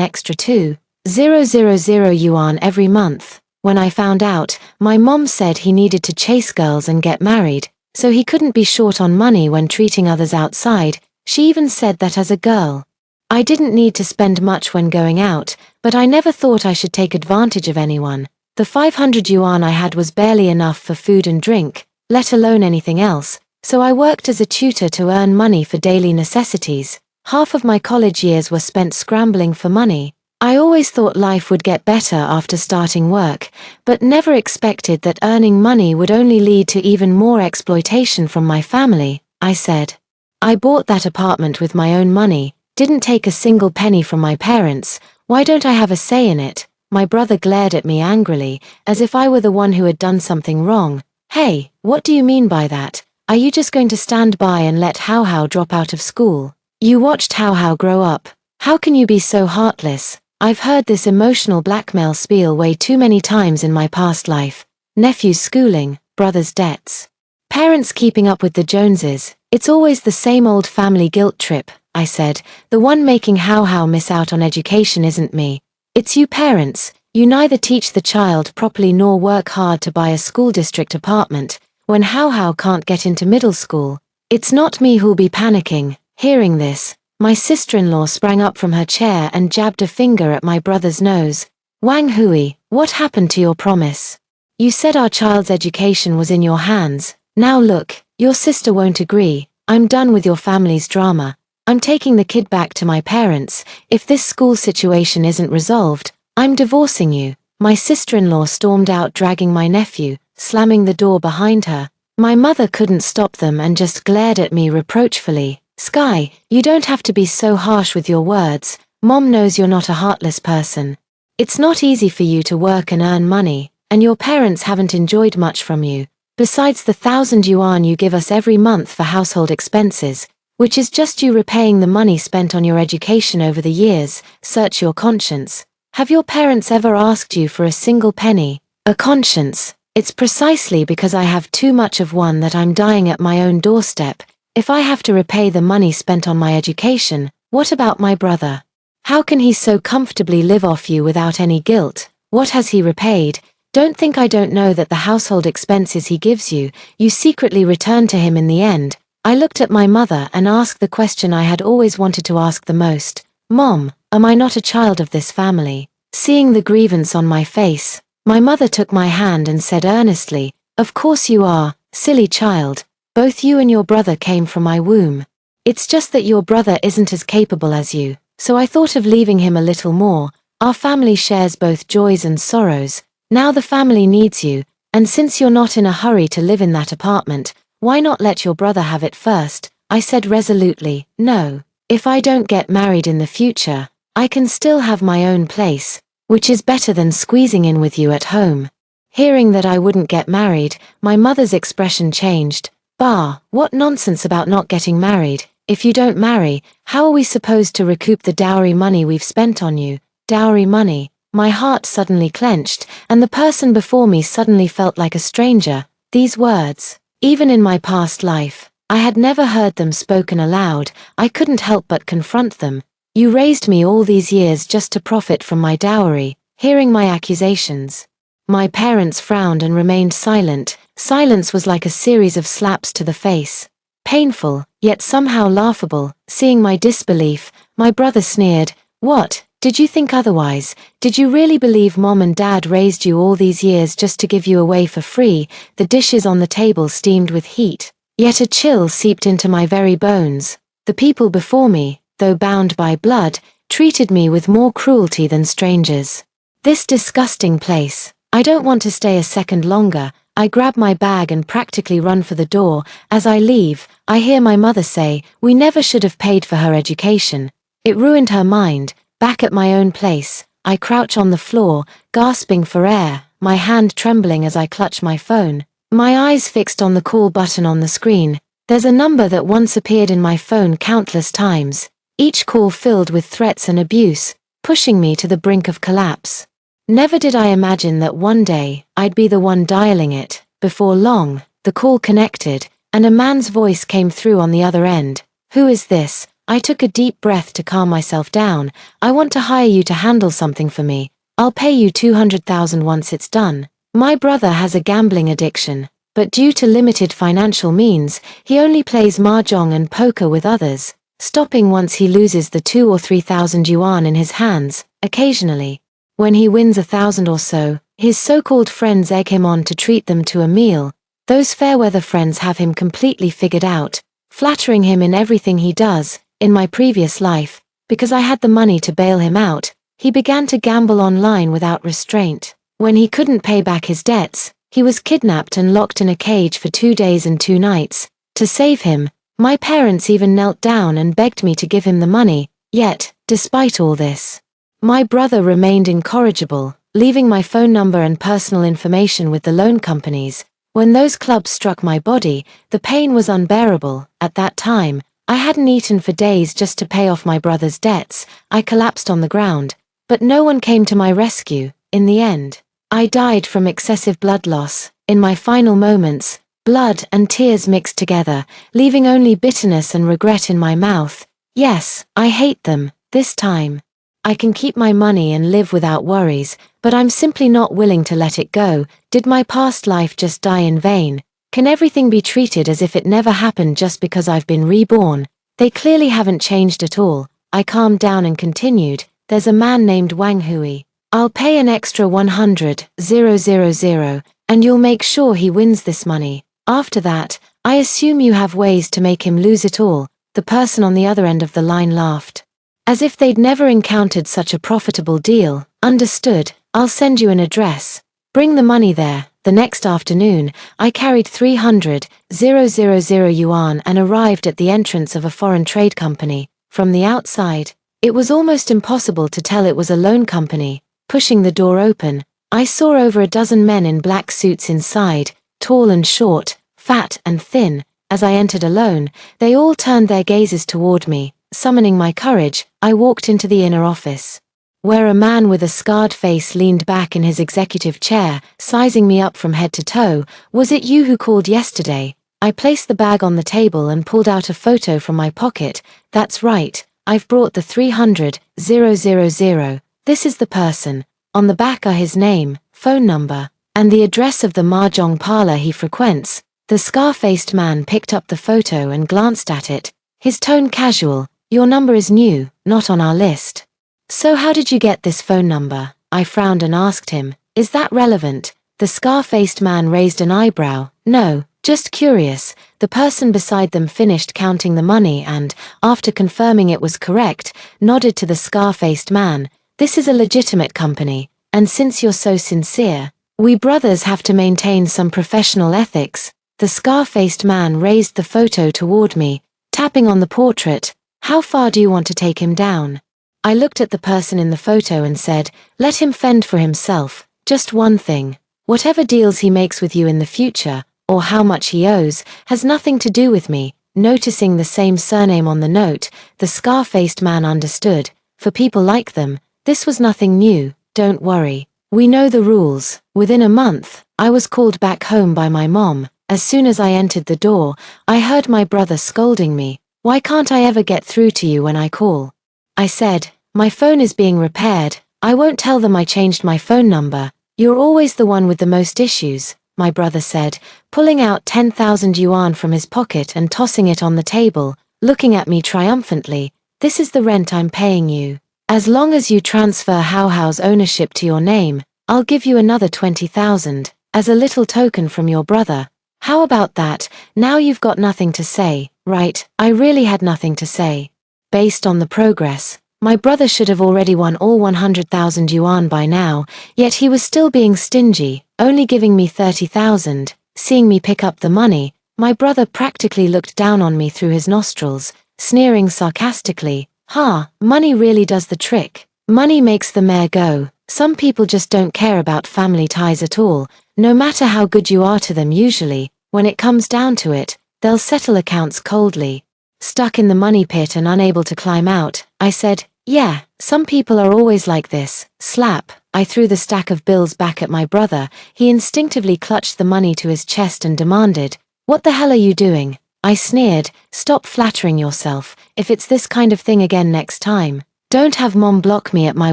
extra 2,000 yuan every month. When I found out, my mom said he needed to chase girls and get married, so he couldn't be short on money when treating others outside. She even said that as a girl, I didn't need to spend much when going out, but I never thought I should take advantage of anyone. The 500 yuan I had was barely enough for food and drink, let alone anything else, so I worked as a tutor to earn money for daily necessities. Half of my college years were spent scrambling for money. I always thought life would get better after starting work, but never expected that earning money would only lead to even more exploitation from my family. I said, I bought that apartment with my own money, didn't take a single penny from my parents. Why don't I have a say in it? My brother glared at me angrily, as if I were the one who had done something wrong. Hey, what do you mean by that? Are you just going to stand by and let How drop out of school? You watched How grow up. How can you be so heartless? I've heard this emotional blackmail spiel way too many times in my past life. Nephew's schooling, brother's debts, parents keeping up with the Joneses. It's always the same old family guilt trip, I said. The one making How miss out on education isn't me. It's you parents. You neither teach the child properly nor work hard to buy a school district apartment. When How can't get into middle school, it's not me who'll be panicking. Hearing this, my sister-in-law sprang up from her chair and jabbed a finger at my brother's nose. Wang Hui, what happened to your promise? You said our child's education was in your hands. Now look, your sister won't agree. I'm done with your family's drama. I'm taking the kid back to my parents. If this school situation isn't resolved, I'm divorcing you. My sister-in-law stormed out dragging my nephew, slamming the door behind her. My mother couldn't stop them and just glared at me reproachfully. Sky, you don't have to be so harsh with your words. Mom knows you're not a heartless person. It's not easy for you to work and earn money, and your parents haven't enjoyed much from you. Besides the 1,000 yuan you give us every month for household expenses, which is just you repaying the money spent on your education over the years, search your conscience. Have your parents ever asked you for a single penny? A conscience? It's precisely because I have too much of one that I'm dying at my own doorstep. If I have to repay the money spent on my education, what about my brother? How can he so comfortably live off you without any guilt? What has he repaid? Don't think I don't know that the household expenses he gives you, you secretly return to him in the end. I looked at my mother and asked the question I had always wanted to ask the most. Mom, am I not a child of this family? Seeing the grievance on my face, my mother took my hand and said earnestly, of course you are, silly child. Both you and your brother came from my womb. It's just that your brother isn't as capable as you. So I thought of leaving him a little more. Our family shares both joys and sorrows. Now the family needs you, and since you're not in a hurry to live in that apartment, why not let your brother have it first? I said resolutely, no. If I don't get married in the future, I can still have my own place, which is better than squeezing in with you at home. Hearing that I wouldn't get married, my mother's expression changed. Bah, what nonsense about not getting married. If you don't marry, how are we supposed to recoup the dowry money we've spent on you? Dowry money. My heart suddenly clenched, and the person before me suddenly felt like a stranger. These words, even in my past life, I had never heard them spoken aloud. I couldn't help but confront them. You raised me all these years just to profit from my dowry. Hearing my accusations, my parents frowned and remained silent. Silence was like a series of slaps to the face. Painful, yet somehow laughable. Seeing my disbelief, my brother sneered, what? Did you think otherwise? Did you really believe Mom and Dad raised you all these years just to give you away for free? The dishes on the table steamed with heat, yet a chill seeped into my very bones. The people before me, though bound by blood, treated me with more cruelty than strangers. This disgusting place. I don't want to stay a second longer. I grab my bag and practically run for the door. As I leave, I hear my mother say, we never should have paid for her education. It ruined her mind. Back at my own place, I crouch on the floor, gasping for air, my hand trembling as I clutch my phone. My eyes fixed on the call button on the screen. There's a number that once appeared in my phone countless times, each call filled with threats and abuse, pushing me to the brink of collapse. Never did I imagine that one day, I'd be the one dialing it. Before long, the call connected, and a man's voice came through on the other end. Who is this? I took a deep breath to calm myself down. I want to hire you to handle something for me. I'll pay you 200,000 once it's done. My brother has a gambling addiction, but due to limited financial means, he only plays mahjong and poker with others, stopping once he loses the 2 or 3,000 yuan in his hands. Occasionally, when he wins 1,000 or so, his so-called friends egg him on to treat them to a meal. Those fair-weather friends have him completely figured out, flattering him in everything he does. In my previous life, because I had the money to bail him out, he began to gamble online without restraint. When he couldn't pay back his debts, he was kidnapped and locked in a cage for 2 days and 2 nights. To save him, my parents even knelt down and begged me to give him the money. Yet, despite all this, my brother remained incorrigible, leaving my phone number and personal information with the loan companies. When those clubs struck my body, the pain was unbearable. At that time, I hadn't eaten for days just to pay off my brother's debts. I collapsed on the ground, but no one came to my rescue. In the end, I died from excessive blood loss. In my final moments, blood and tears mixed together, leaving only bitterness and regret in my mouth. Yes, I hate them. This time, I can keep my money and live without worries, but I'm simply not willing to let it go. Did my past life just die in vain? Can everything be treated as if it never happened just because I've been reborn? They clearly haven't changed at all. I calmed down and continued, there's a man named Wang Hui. I'll pay an extra 100,000, and you'll make sure he wins this money. After that, I assume you have ways to make him lose it all. The person on the other end of the line laughed, as if they'd never encountered such a profitable deal. Understood, I'll send you an address. Bring the money there. The next afternoon, I carried 300,000 yuan and arrived at the entrance of a foreign trade company. From the outside, it was almost impossible to tell it was a loan company. Pushing the door open, I saw over a dozen men in black suits inside, tall and short, fat and thin. As I entered alone, they all turned their gazes toward me. Summoning my courage, I walked into the inner office, where a man with a scarred face leaned back in his executive chair, sizing me up from head to toe. "Was it you who called yesterday?" I placed the bag on the table and pulled out a photo from my pocket. "That's right, I've brought the 300,000. This is the person. On the back are his name, phone number, and the address of the mahjong parlor he frequents." The scar-faced man picked up the photo and glanced at it, his tone casual. "Your number is new, not on our list." "So how did you get this phone number?" I frowned and asked him. "Is that relevant?" The scar-faced man raised an eyebrow. "No, just curious." The person beside them finished counting the money and, after confirming it was correct, nodded to the scar-faced man. "This is a legitimate company, and since you're so sincere, we brothers have to maintain some professional ethics." The scar-faced man raised the photo toward me, tapping on the portrait. "How far do you want to take him down?" I looked at the person in the photo and said, "Let him fend for himself. Just one thing. Whatever deals he makes with you in the future, or how much he owes, has nothing to do with me." Noticing the same surname on the note, the scar-faced man understood. For people like them, this was nothing new. "Don't worry. We know the rules." Within a month, I was called back home by my mom. As soon as I entered the door, I heard my brother scolding me. "Why can't I ever get through to you when I call?" I said, "My phone is being repaired. I won't tell them I changed my phone number. You're always the one with the most issues," my brother said, pulling out 10,000 yuan from his pocket and tossing it on the table, looking at me triumphantly. "This is the rent I'm paying you. As long as you transfer Haohao's ownership to your name, I'll give you another 20,000, as a little token from your brother. How about that? Now you've got nothing to say, right?" I really had nothing to say. Based on the progress, my brother should have already won all 100,000 yuan by now, yet he was still being stingy, only giving me 30,000. Seeing me pick up the money, my brother practically looked down on me through his nostrils, sneering sarcastically. "Ha, money really does the trick. Money makes the mare go." Some people just don't care about family ties at all, no matter how good you are to them usually. When it comes down to it, they'll settle accounts coldly. Stuck in the money pit and unable to climb out, I said, "Yeah, some people are always like this." Slap. I threw the stack of bills back at my brother. He instinctively clutched the money to his chest and demanded, "What the hell are you doing?" I sneered, "Stop flattering yourself. If it's this kind of thing again next time, don't have mom block me at my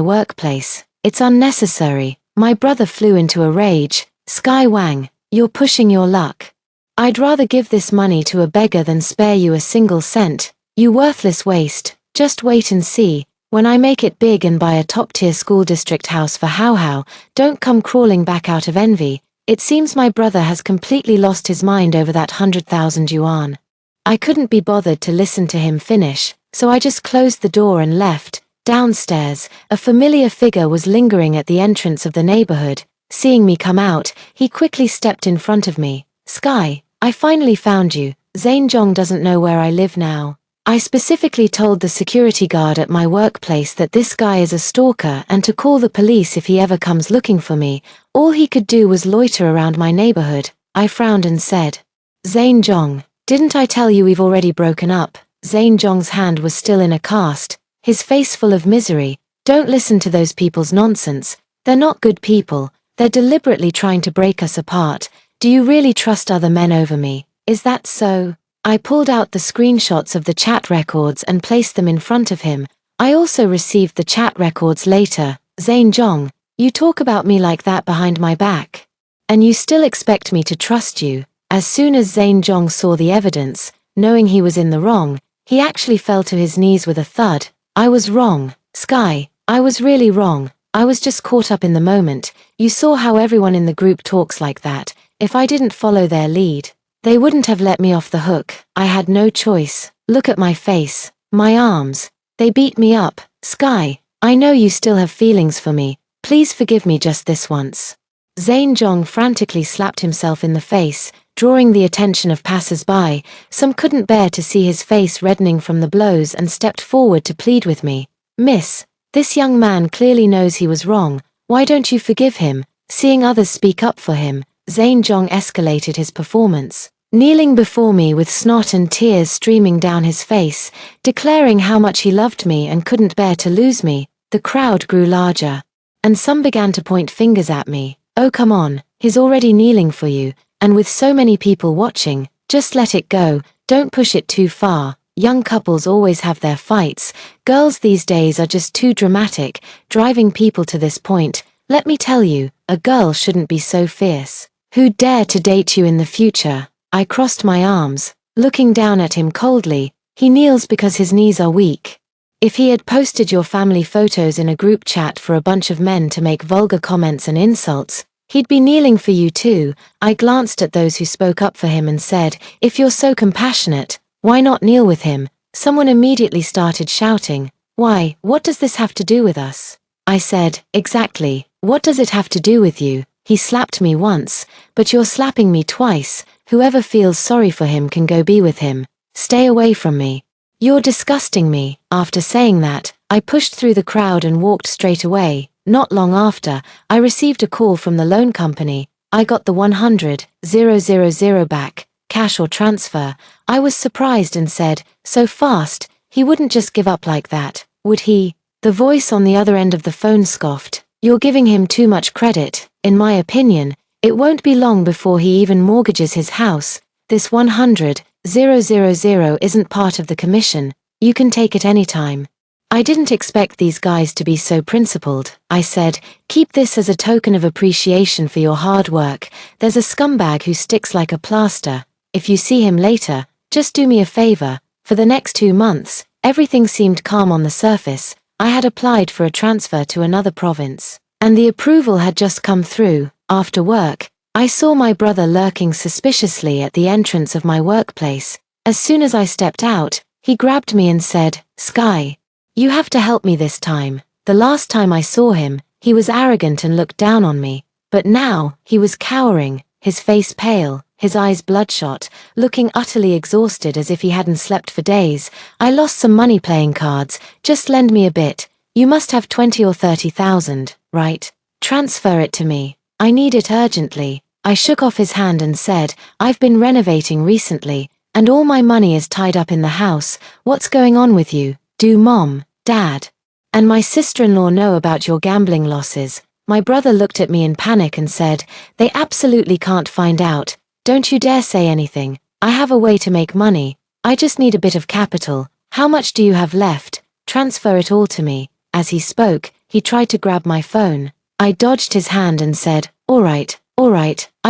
workplace. It's unnecessary." My brother flew into a rage. "Sky Wang, you're pushing your luck. I'd rather give this money to a beggar than spare you a single cent. You worthless waste. Just wait and see. When I make it big and buy a top-tier school district house for Haohao, don't come crawling back out of envy." It seems my brother has completely lost his mind over that 100,000 yuan. I couldn't be bothered to listen to him finish, so I just closed the door and left. Downstairs, a familiar figure was lingering at the entrance of the neighborhood. Seeing me come out, he quickly stepped in front of me. "Sky, I finally found you. Zane Zhong doesn't know where I live now. I specifically told the security guard at my workplace that this guy is a stalker and to call the police if he ever comes looking for me. All he could do was loiter around my neighborhood." I frowned and said, "Zane Zhong, didn't I tell you we've already broken up?" Zane Zhong's hand was still in a cast, his face full of misery. "Don't listen to those people's nonsense. They're not good people. They're deliberately trying to break us apart. Do you really trust other men over me? Is that so?" I pulled out the screenshots of the chat records and placed them in front of him. I also received the chat records later. "Zane Zhong, you talk about me like that behind my back. And you still expect me to trust you?" As soon as Zane Zhong saw the evidence, knowing he was in the wrong, he actually fell to his knees with a thud. "I was wrong, Sky. I was really wrong. I was just caught up in the moment. You saw how everyone in the group talks like that. If I didn't follow their lead, they wouldn't have let me off the hook. I had no choice. Look at my face, my arms. They beat me up. Sky, I know you still have feelings for me. Please forgive me just this once." Zane Jong frantically slapped himself in the face, drawing the attention of passers-by. Some couldn't bear to see his face reddening from the blows and stepped forward to plead with me. "Miss, this young man clearly knows he was wrong. Why don't you forgive him?" Seeing others speak up for him, Zane Jong escalated his performance, kneeling before me with snot and tears streaming down his face, declaring how much he loved me and couldn't bear to lose me. The crowd grew larger, and some began to point fingers at me. "Oh, come on, he's already kneeling for you, and with so many people watching, just let it go, don't push it too far. Young couples always have their fights. Girls these days are just too dramatic, driving people to this point. Let me tell you, a girl shouldn't be so fierce. Who'd dare to date you in the future?" I crossed my arms, looking down at him coldly. "He kneels because his knees are weak. If he had posted your family photos in a group chat for a bunch of men to make vulgar comments and insults, he'd be kneeling for you too." I glanced at those who spoke up for him and said, "If you're so compassionate, why not kneel with him?" Someone immediately started shouting, "Why, what does this have to do with us?" I said, "Exactly, what does it have to do with you? He slapped me once, but you're slapping me twice. Whoever feels sorry for him can go be with him. Stay away from me. You're disgusting me." After saying that, I pushed through the crowd and walked straight away. Not long after, I received a call from the loan company. I got the 100,000 back, cash or transfer. I was surprised and said, "So fast, he wouldn't just give up like that, would he?" The voice on the other end of the phone scoffed, "You're giving him too much credit. In my opinion, it won't be long before he even mortgages his house. This 100,000 isn't part of the commission. You can take it anytime." I didn't expect these guys to be so principled. I said, "Keep this as a token of appreciation for your hard work. There's a scumbag who sticks like a plaster. If you see him later, just do me a favor." For the next 2 months, everything seemed calm on the surface. I had applied for a transfer to another province, and the approval had just come through. After work, I saw my brother lurking suspiciously at the entrance of my workplace. As soon as I stepped out, he grabbed me and said, "Sky, you have to help me this time. The last time I saw him, he was arrogant and looked down on me, but now, he was cowering, his face pale, his eyes bloodshot, looking utterly exhausted as if he hadn't slept for days. I lost some money playing cards, just lend me a bit. You must have 20 or 30,000, right? Transfer it to me. I need it urgently." I shook off his hand and said, "I've been renovating recently, and all my money is tied up in the house. What's going on with you? Do Mom, Dad, and my sister-in-law know about your gambling losses?" My brother looked at me in panic and said, "They absolutely can't find out. Don't you dare say anything. I have a way to make money. I just need a bit of capital. How much do you have left? Transfer it all to me." As he spoke, he tried to grab my phone. I dodged his hand and said, all right,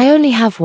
I only have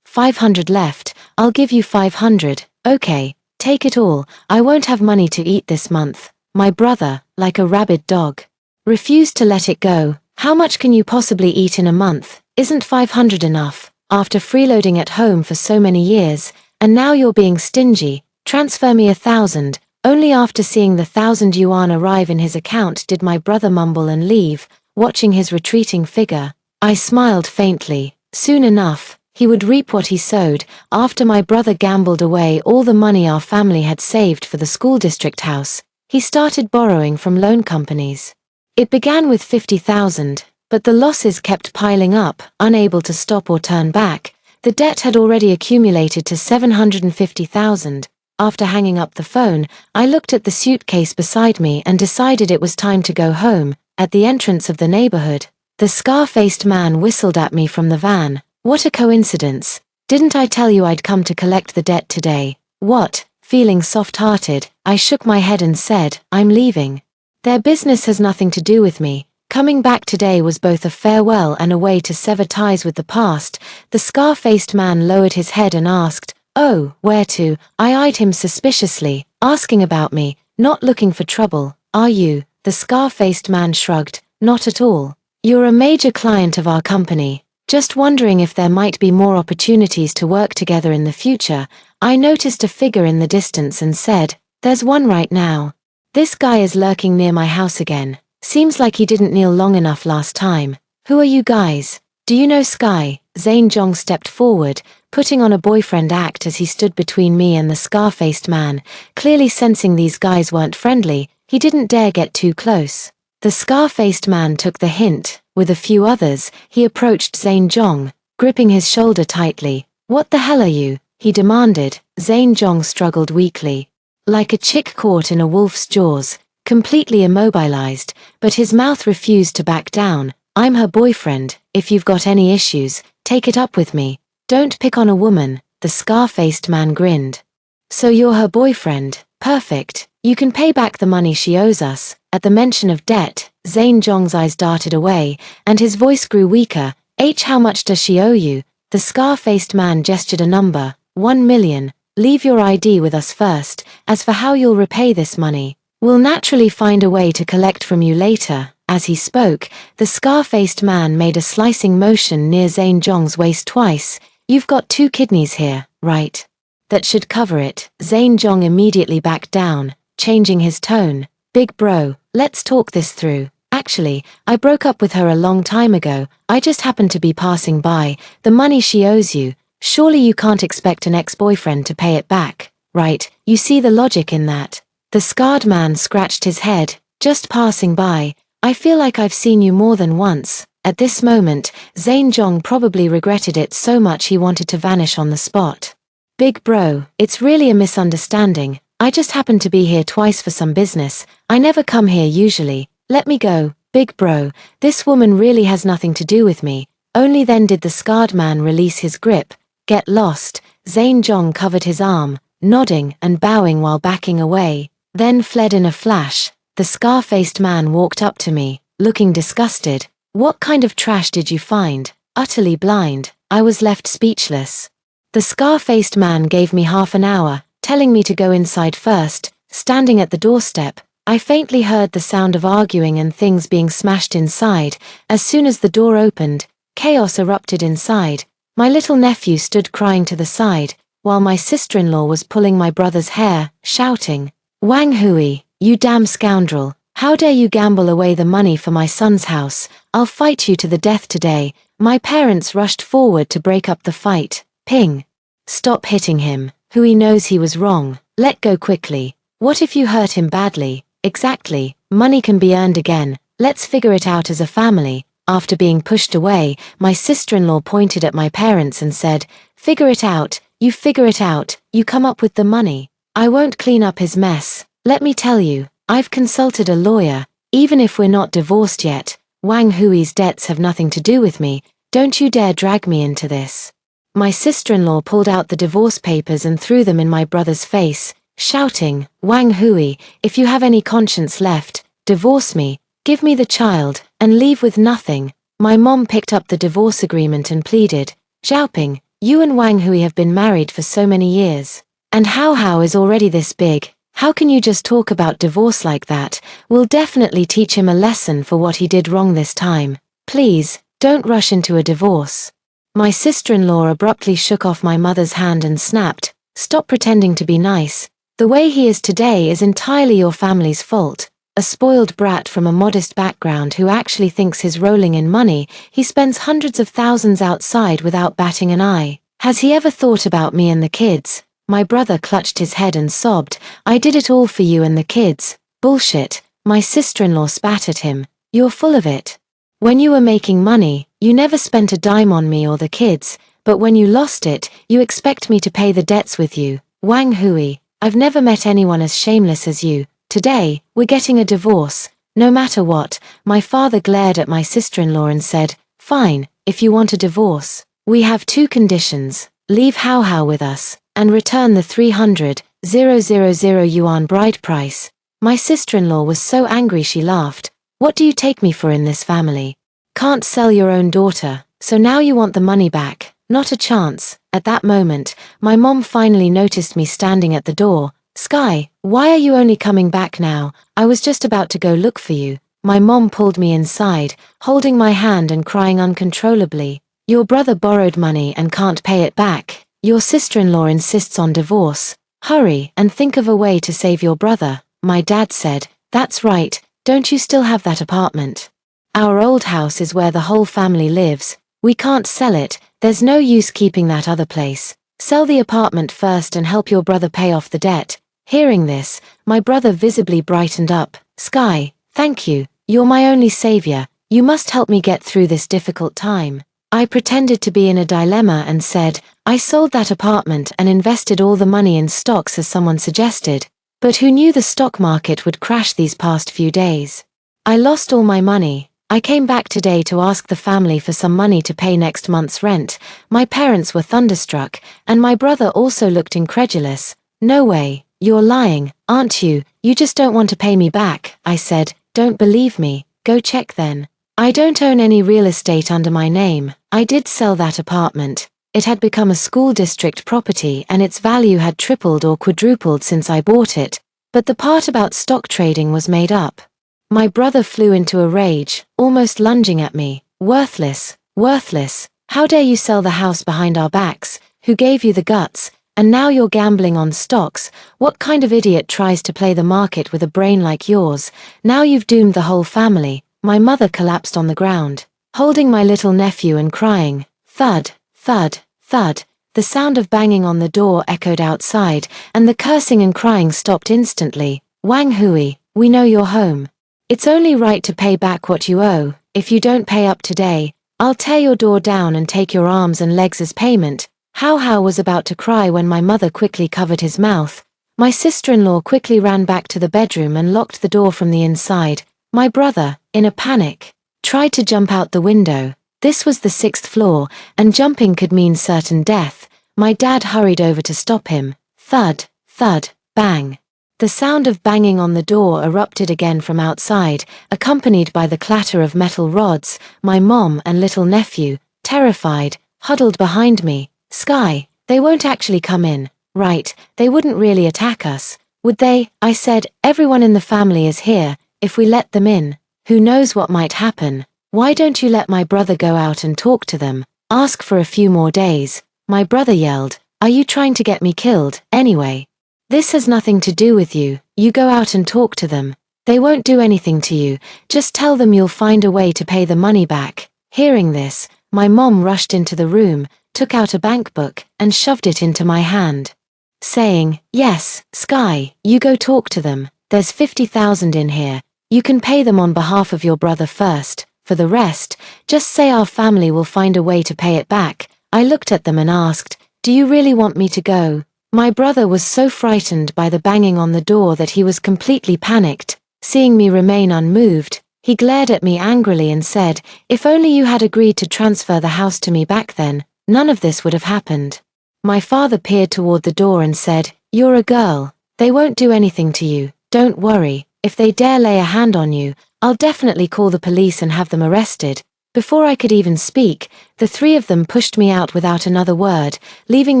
500 left. I'll give you 500, okay, take it all. I won't have money to eat this month." My brother, like a rabid dog, refused to let it go. "How much can you possibly eat in a month? Isn't 500 enough? After freeloading at home for so many years, and now you're being stingy. Transfer me 1,000. Only after seeing the 1,000 yuan arrive in his account did my brother mumble and leave. Watching his retreating figure, I smiled faintly. Soon enough, he would reap what he sowed. After my brother gambled away all the money our family had saved for the school district house, he started borrowing from loan companies. It began with 50,000, but the losses kept piling up. Unable to stop or turn back, the debt had already accumulated to 750,000. After hanging up the phone, I looked at the suitcase beside me and decided it was time to go home. At the entrance of the neighborhood, the scar-faced man whistled at me from the van. "What a coincidence. Didn't I tell you I'd come to collect the debt today?" "What?" Feeling soft-hearted, I shook my head and said, "I'm leaving. Their business has nothing to do with me." Coming back today was both a farewell and a way to sever ties with the past. The scar-faced man lowered his head and asked, "Oh, where to?" I eyed him suspiciously, asking about me, "Not looking for trouble, are you?" The scar-faced man shrugged, "Not at all. You're a major client of our company. Just wondering if there might be more opportunities to work together in the future." I noticed a figure in the distance and said, "There's one right now. This guy is lurking near my house again. Seems like he didn't kneel long enough last time. Who are you guys? Do you know Sky? Zain Jong stepped forward, putting on a boyfriend act as he stood between me and the scar-faced man. Clearly sensing these guys weren't friendly, he didn't dare get too close. The scar-faced man took the hint. With a few others, he approached Zain Jong, gripping his shoulder tightly. "What the hell are you?" he demanded. Zain Jong struggled weakly. Like a chick caught in a wolf's jaws, completely immobilized, but his mouth refused to back down. "I'm her boyfriend. If you've got any issues, take it up with me. Don't pick on a woman," the scar-faced man grinned. "So you're her boyfriend? Perfect. You can pay back the money she owes us." At the mention of debt, Zain Jong's eyes darted away, and his voice grew weaker. How much does she owe you?" The scar-faced man gestured a number. 1 million. "Leave your ID with us first. As for how you'll repay this money, we'll naturally find a way to collect from you later." As he spoke, the scar-faced man made a slicing motion near Zain Jong's waist twice. "You've got 2 kidneys here, right? That should cover it." Zain Jong immediately backed down, changing his tone. "Big bro, let's talk this through. Actually, I broke up with her a long time ago. I just happened to be passing by. The money she owes you, surely you can't expect an ex-boyfriend to pay it back, right? You see the logic in that?" The scarred man scratched his head. "Just passing by. I feel like I've seen you more than once." At this moment, Zain Jong probably regretted it so much he wanted to vanish on the spot. "Big bro, it's really a misunderstanding. I just happened to be here twice for some business. I never come here usually. Let me go, big bro. This woman really has nothing to do with me." Only then did the scarred man release his grip. "Get lost." Zain Jong covered his arm, nodding and bowing while backing away, then fled in a flash. The scar-faced man walked up to me, looking disgusted. "What kind of trash did you find?" Utterly blind, I was left speechless. The scar-faced man gave me half an hour, telling me to go inside first. Standing at the doorstep, I faintly heard the sound of arguing and things being smashed inside. As soon as the door opened, chaos erupted inside. My little nephew stood crying to the side, while my sister-in-law was pulling my brother's hair, shouting, "Wang Hui, you damn scoundrel. How dare you gamble away the money for my son's house? I'll fight you to the death today." My parents rushed forward to break up the fight. "Ping. Stop hitting him. Hui knows he was wrong. Let go quickly. What if you hurt him badly?" "Exactly. Money can be earned again. Let's figure it out as a family." After being pushed away, my sister-in-law pointed at my parents and said, "Figure it out. You figure it out. You come up with the money. I won't clean up his mess. Let me tell you, I've consulted a lawyer. Even if we're not divorced yet, Wang Hui's debts have nothing to do with me. Don't you dare drag me into this." My sister-in-law pulled out the divorce papers and threw them in my brother's face, shouting, "Wang Hui, if you have any conscience left, divorce me, give me the child, and leave with nothing." My mom picked up the divorce agreement and pleaded, "Xiaoping, you and Wang Hui have been married for so many years. And Hao is already this big. How can you just talk about divorce like that? We'll definitely teach him a lesson for what he did wrong this time. Please, don't rush into a divorce." My sister-in-law abruptly shook off my mother's hand and snapped, "Stop pretending to be nice. The way he is today is entirely your family's fault. A spoiled brat from a modest background who actually thinks he's rolling in money. He spends hundreds of thousands outside without batting an eye. Has he ever thought about me and the kids?" My brother clutched his head and sobbed, "I did it all for you and the kids." "Bullshit." My sister-in-law spat at him. "You're full of it. When you were making money, you never spent a dime on me or the kids, but when you lost it, you expect me to pay the debts with you. Wang Hui, I've never met anyone as shameless as you. Today, we're getting a divorce, no matter what." My father glared at my sister-in-law and said, "Fine, if you want a divorce. We have 2 conditions. Leave Hao with us, and return the 300,000 yuan bride price." My sister-in-law was so angry she laughed. "What do you take me for in this family? Can't sell your own daughter, so now you want the money back? Not a chance." At that moment, my mom finally noticed me standing at the door. "Sky, why are you only coming back now? I was just about to go look for you." My mom pulled me inside, holding my hand and crying uncontrollably. "Your brother borrowed money and can't pay it back. Your sister-in-law insists on divorce. Hurry and think of a way to save your brother." My dad said, "That's right, don't you still have that apartment? Our old house is where the whole family lives. We can't sell it, there's no use keeping that other place. Sell the apartment first and help your brother pay off the debt. Hearing this, my brother visibly brightened up. Sky, thank you, you're my only savior, you must help me get through this difficult time. I pretended to be in a dilemma and said, I sold that apartment and invested all the money in stocks as someone suggested. But who knew the stock market would crash these past few days? I lost all my money. I came back today to ask the family for some money to pay next month's rent. My parents were thunderstruck, and my brother also looked incredulous. No way, you're lying, aren't you? You just don't want to pay me back, I said. Don't believe me, go check then. I don't own any real estate under my name. I did sell that apartment. It had become a school district property and its value had tripled or quadrupled since I bought it, but the part about stock trading was made up. My brother flew into a rage, almost lunging at me. Worthless, worthless, how dare you sell the house behind our backs? Who gave you the guts? And now you're gambling on stocks. What kind of idiot tries to play the market with a brain like yours? Now you've doomed the whole family. My mother collapsed on the ground, holding my little nephew and crying. Thud, thud, thud. The sound of banging on the door echoed outside, and the cursing and crying stopped instantly. Wang Hui, we know you're home. It's only right to pay back what you owe. If you don't pay up today, I'll tear your door down and take your arms and legs as payment. Hao was about to cry when my mother quickly covered his mouth. My sister-in-law quickly ran back to the bedroom and locked the door from the inside. My brother, in a panic, tried to jump out the window. This was the 6th floor, and jumping could mean certain death. My dad hurried over to stop him. Thud, thud, bang. The sound of banging on the door erupted again from outside, accompanied by the clatter of metal rods. My mom and little nephew, terrified, huddled behind me. Sky, they won't actually come in, right? They wouldn't really attack us, would they? I said, everyone in the family is here. If we let them in, who knows what might happen? Why don't you let my brother go out and talk to them? Ask for a few more days. My brother yelled, are you trying to get me killed? Anyway, this has nothing to do with you. You go out and talk to them. They won't do anything to you. Just tell them you'll find a way to pay the money back. Hearing this, my mom rushed into the room, took out a bank book, and shoved it into my hand, saying, yes, Sky, you go talk to them. There's 50,000 in here. You can pay them on behalf of your brother first. For the rest, just say our family will find a way to pay it back. I looked at them and asked, do you really want me to go? My brother was so frightened by the banging on the door that he was completely panicked. Seeing me remain unmoved, he glared at me angrily and said, if only you had agreed to transfer the house to me back then, none of this would have happened. My father peered toward the door and said, you're a girl. They won't do anything to you, don't worry. If they dare lay a hand on you, I'll definitely call the police and have them arrested. Before I could even speak, the 3 of them pushed me out without another word, leaving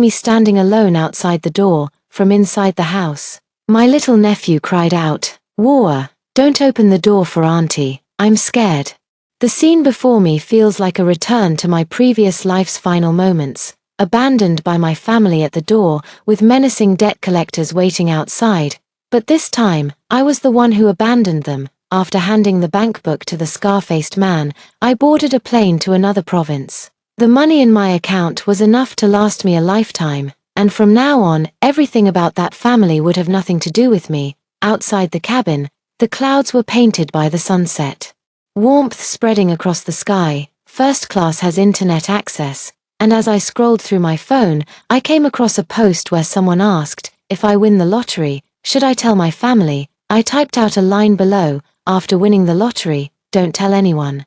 me standing alone outside the door. From inside the house, my little nephew cried out, War, don't open the door for Auntie, I'm scared. The scene before me feels like a return to my previous life's final moments, abandoned by my family at the door, with menacing debt collectors waiting outside. But this time, I was the one who abandoned them. After handing the bank book to the scar-faced man, I boarded a plane to another province. The money in my account was enough to last me a lifetime, and from now on, everything about that family would have nothing to do with me. Outside the cabin, the clouds were painted by the sunset. Warmth spreading across the sky. First class has internet access, and as I scrolled through my phone, I came across a post where someone asked, if I win the lottery, should I tell my family? I typed out a line below, after winning the lottery, don't tell anyone.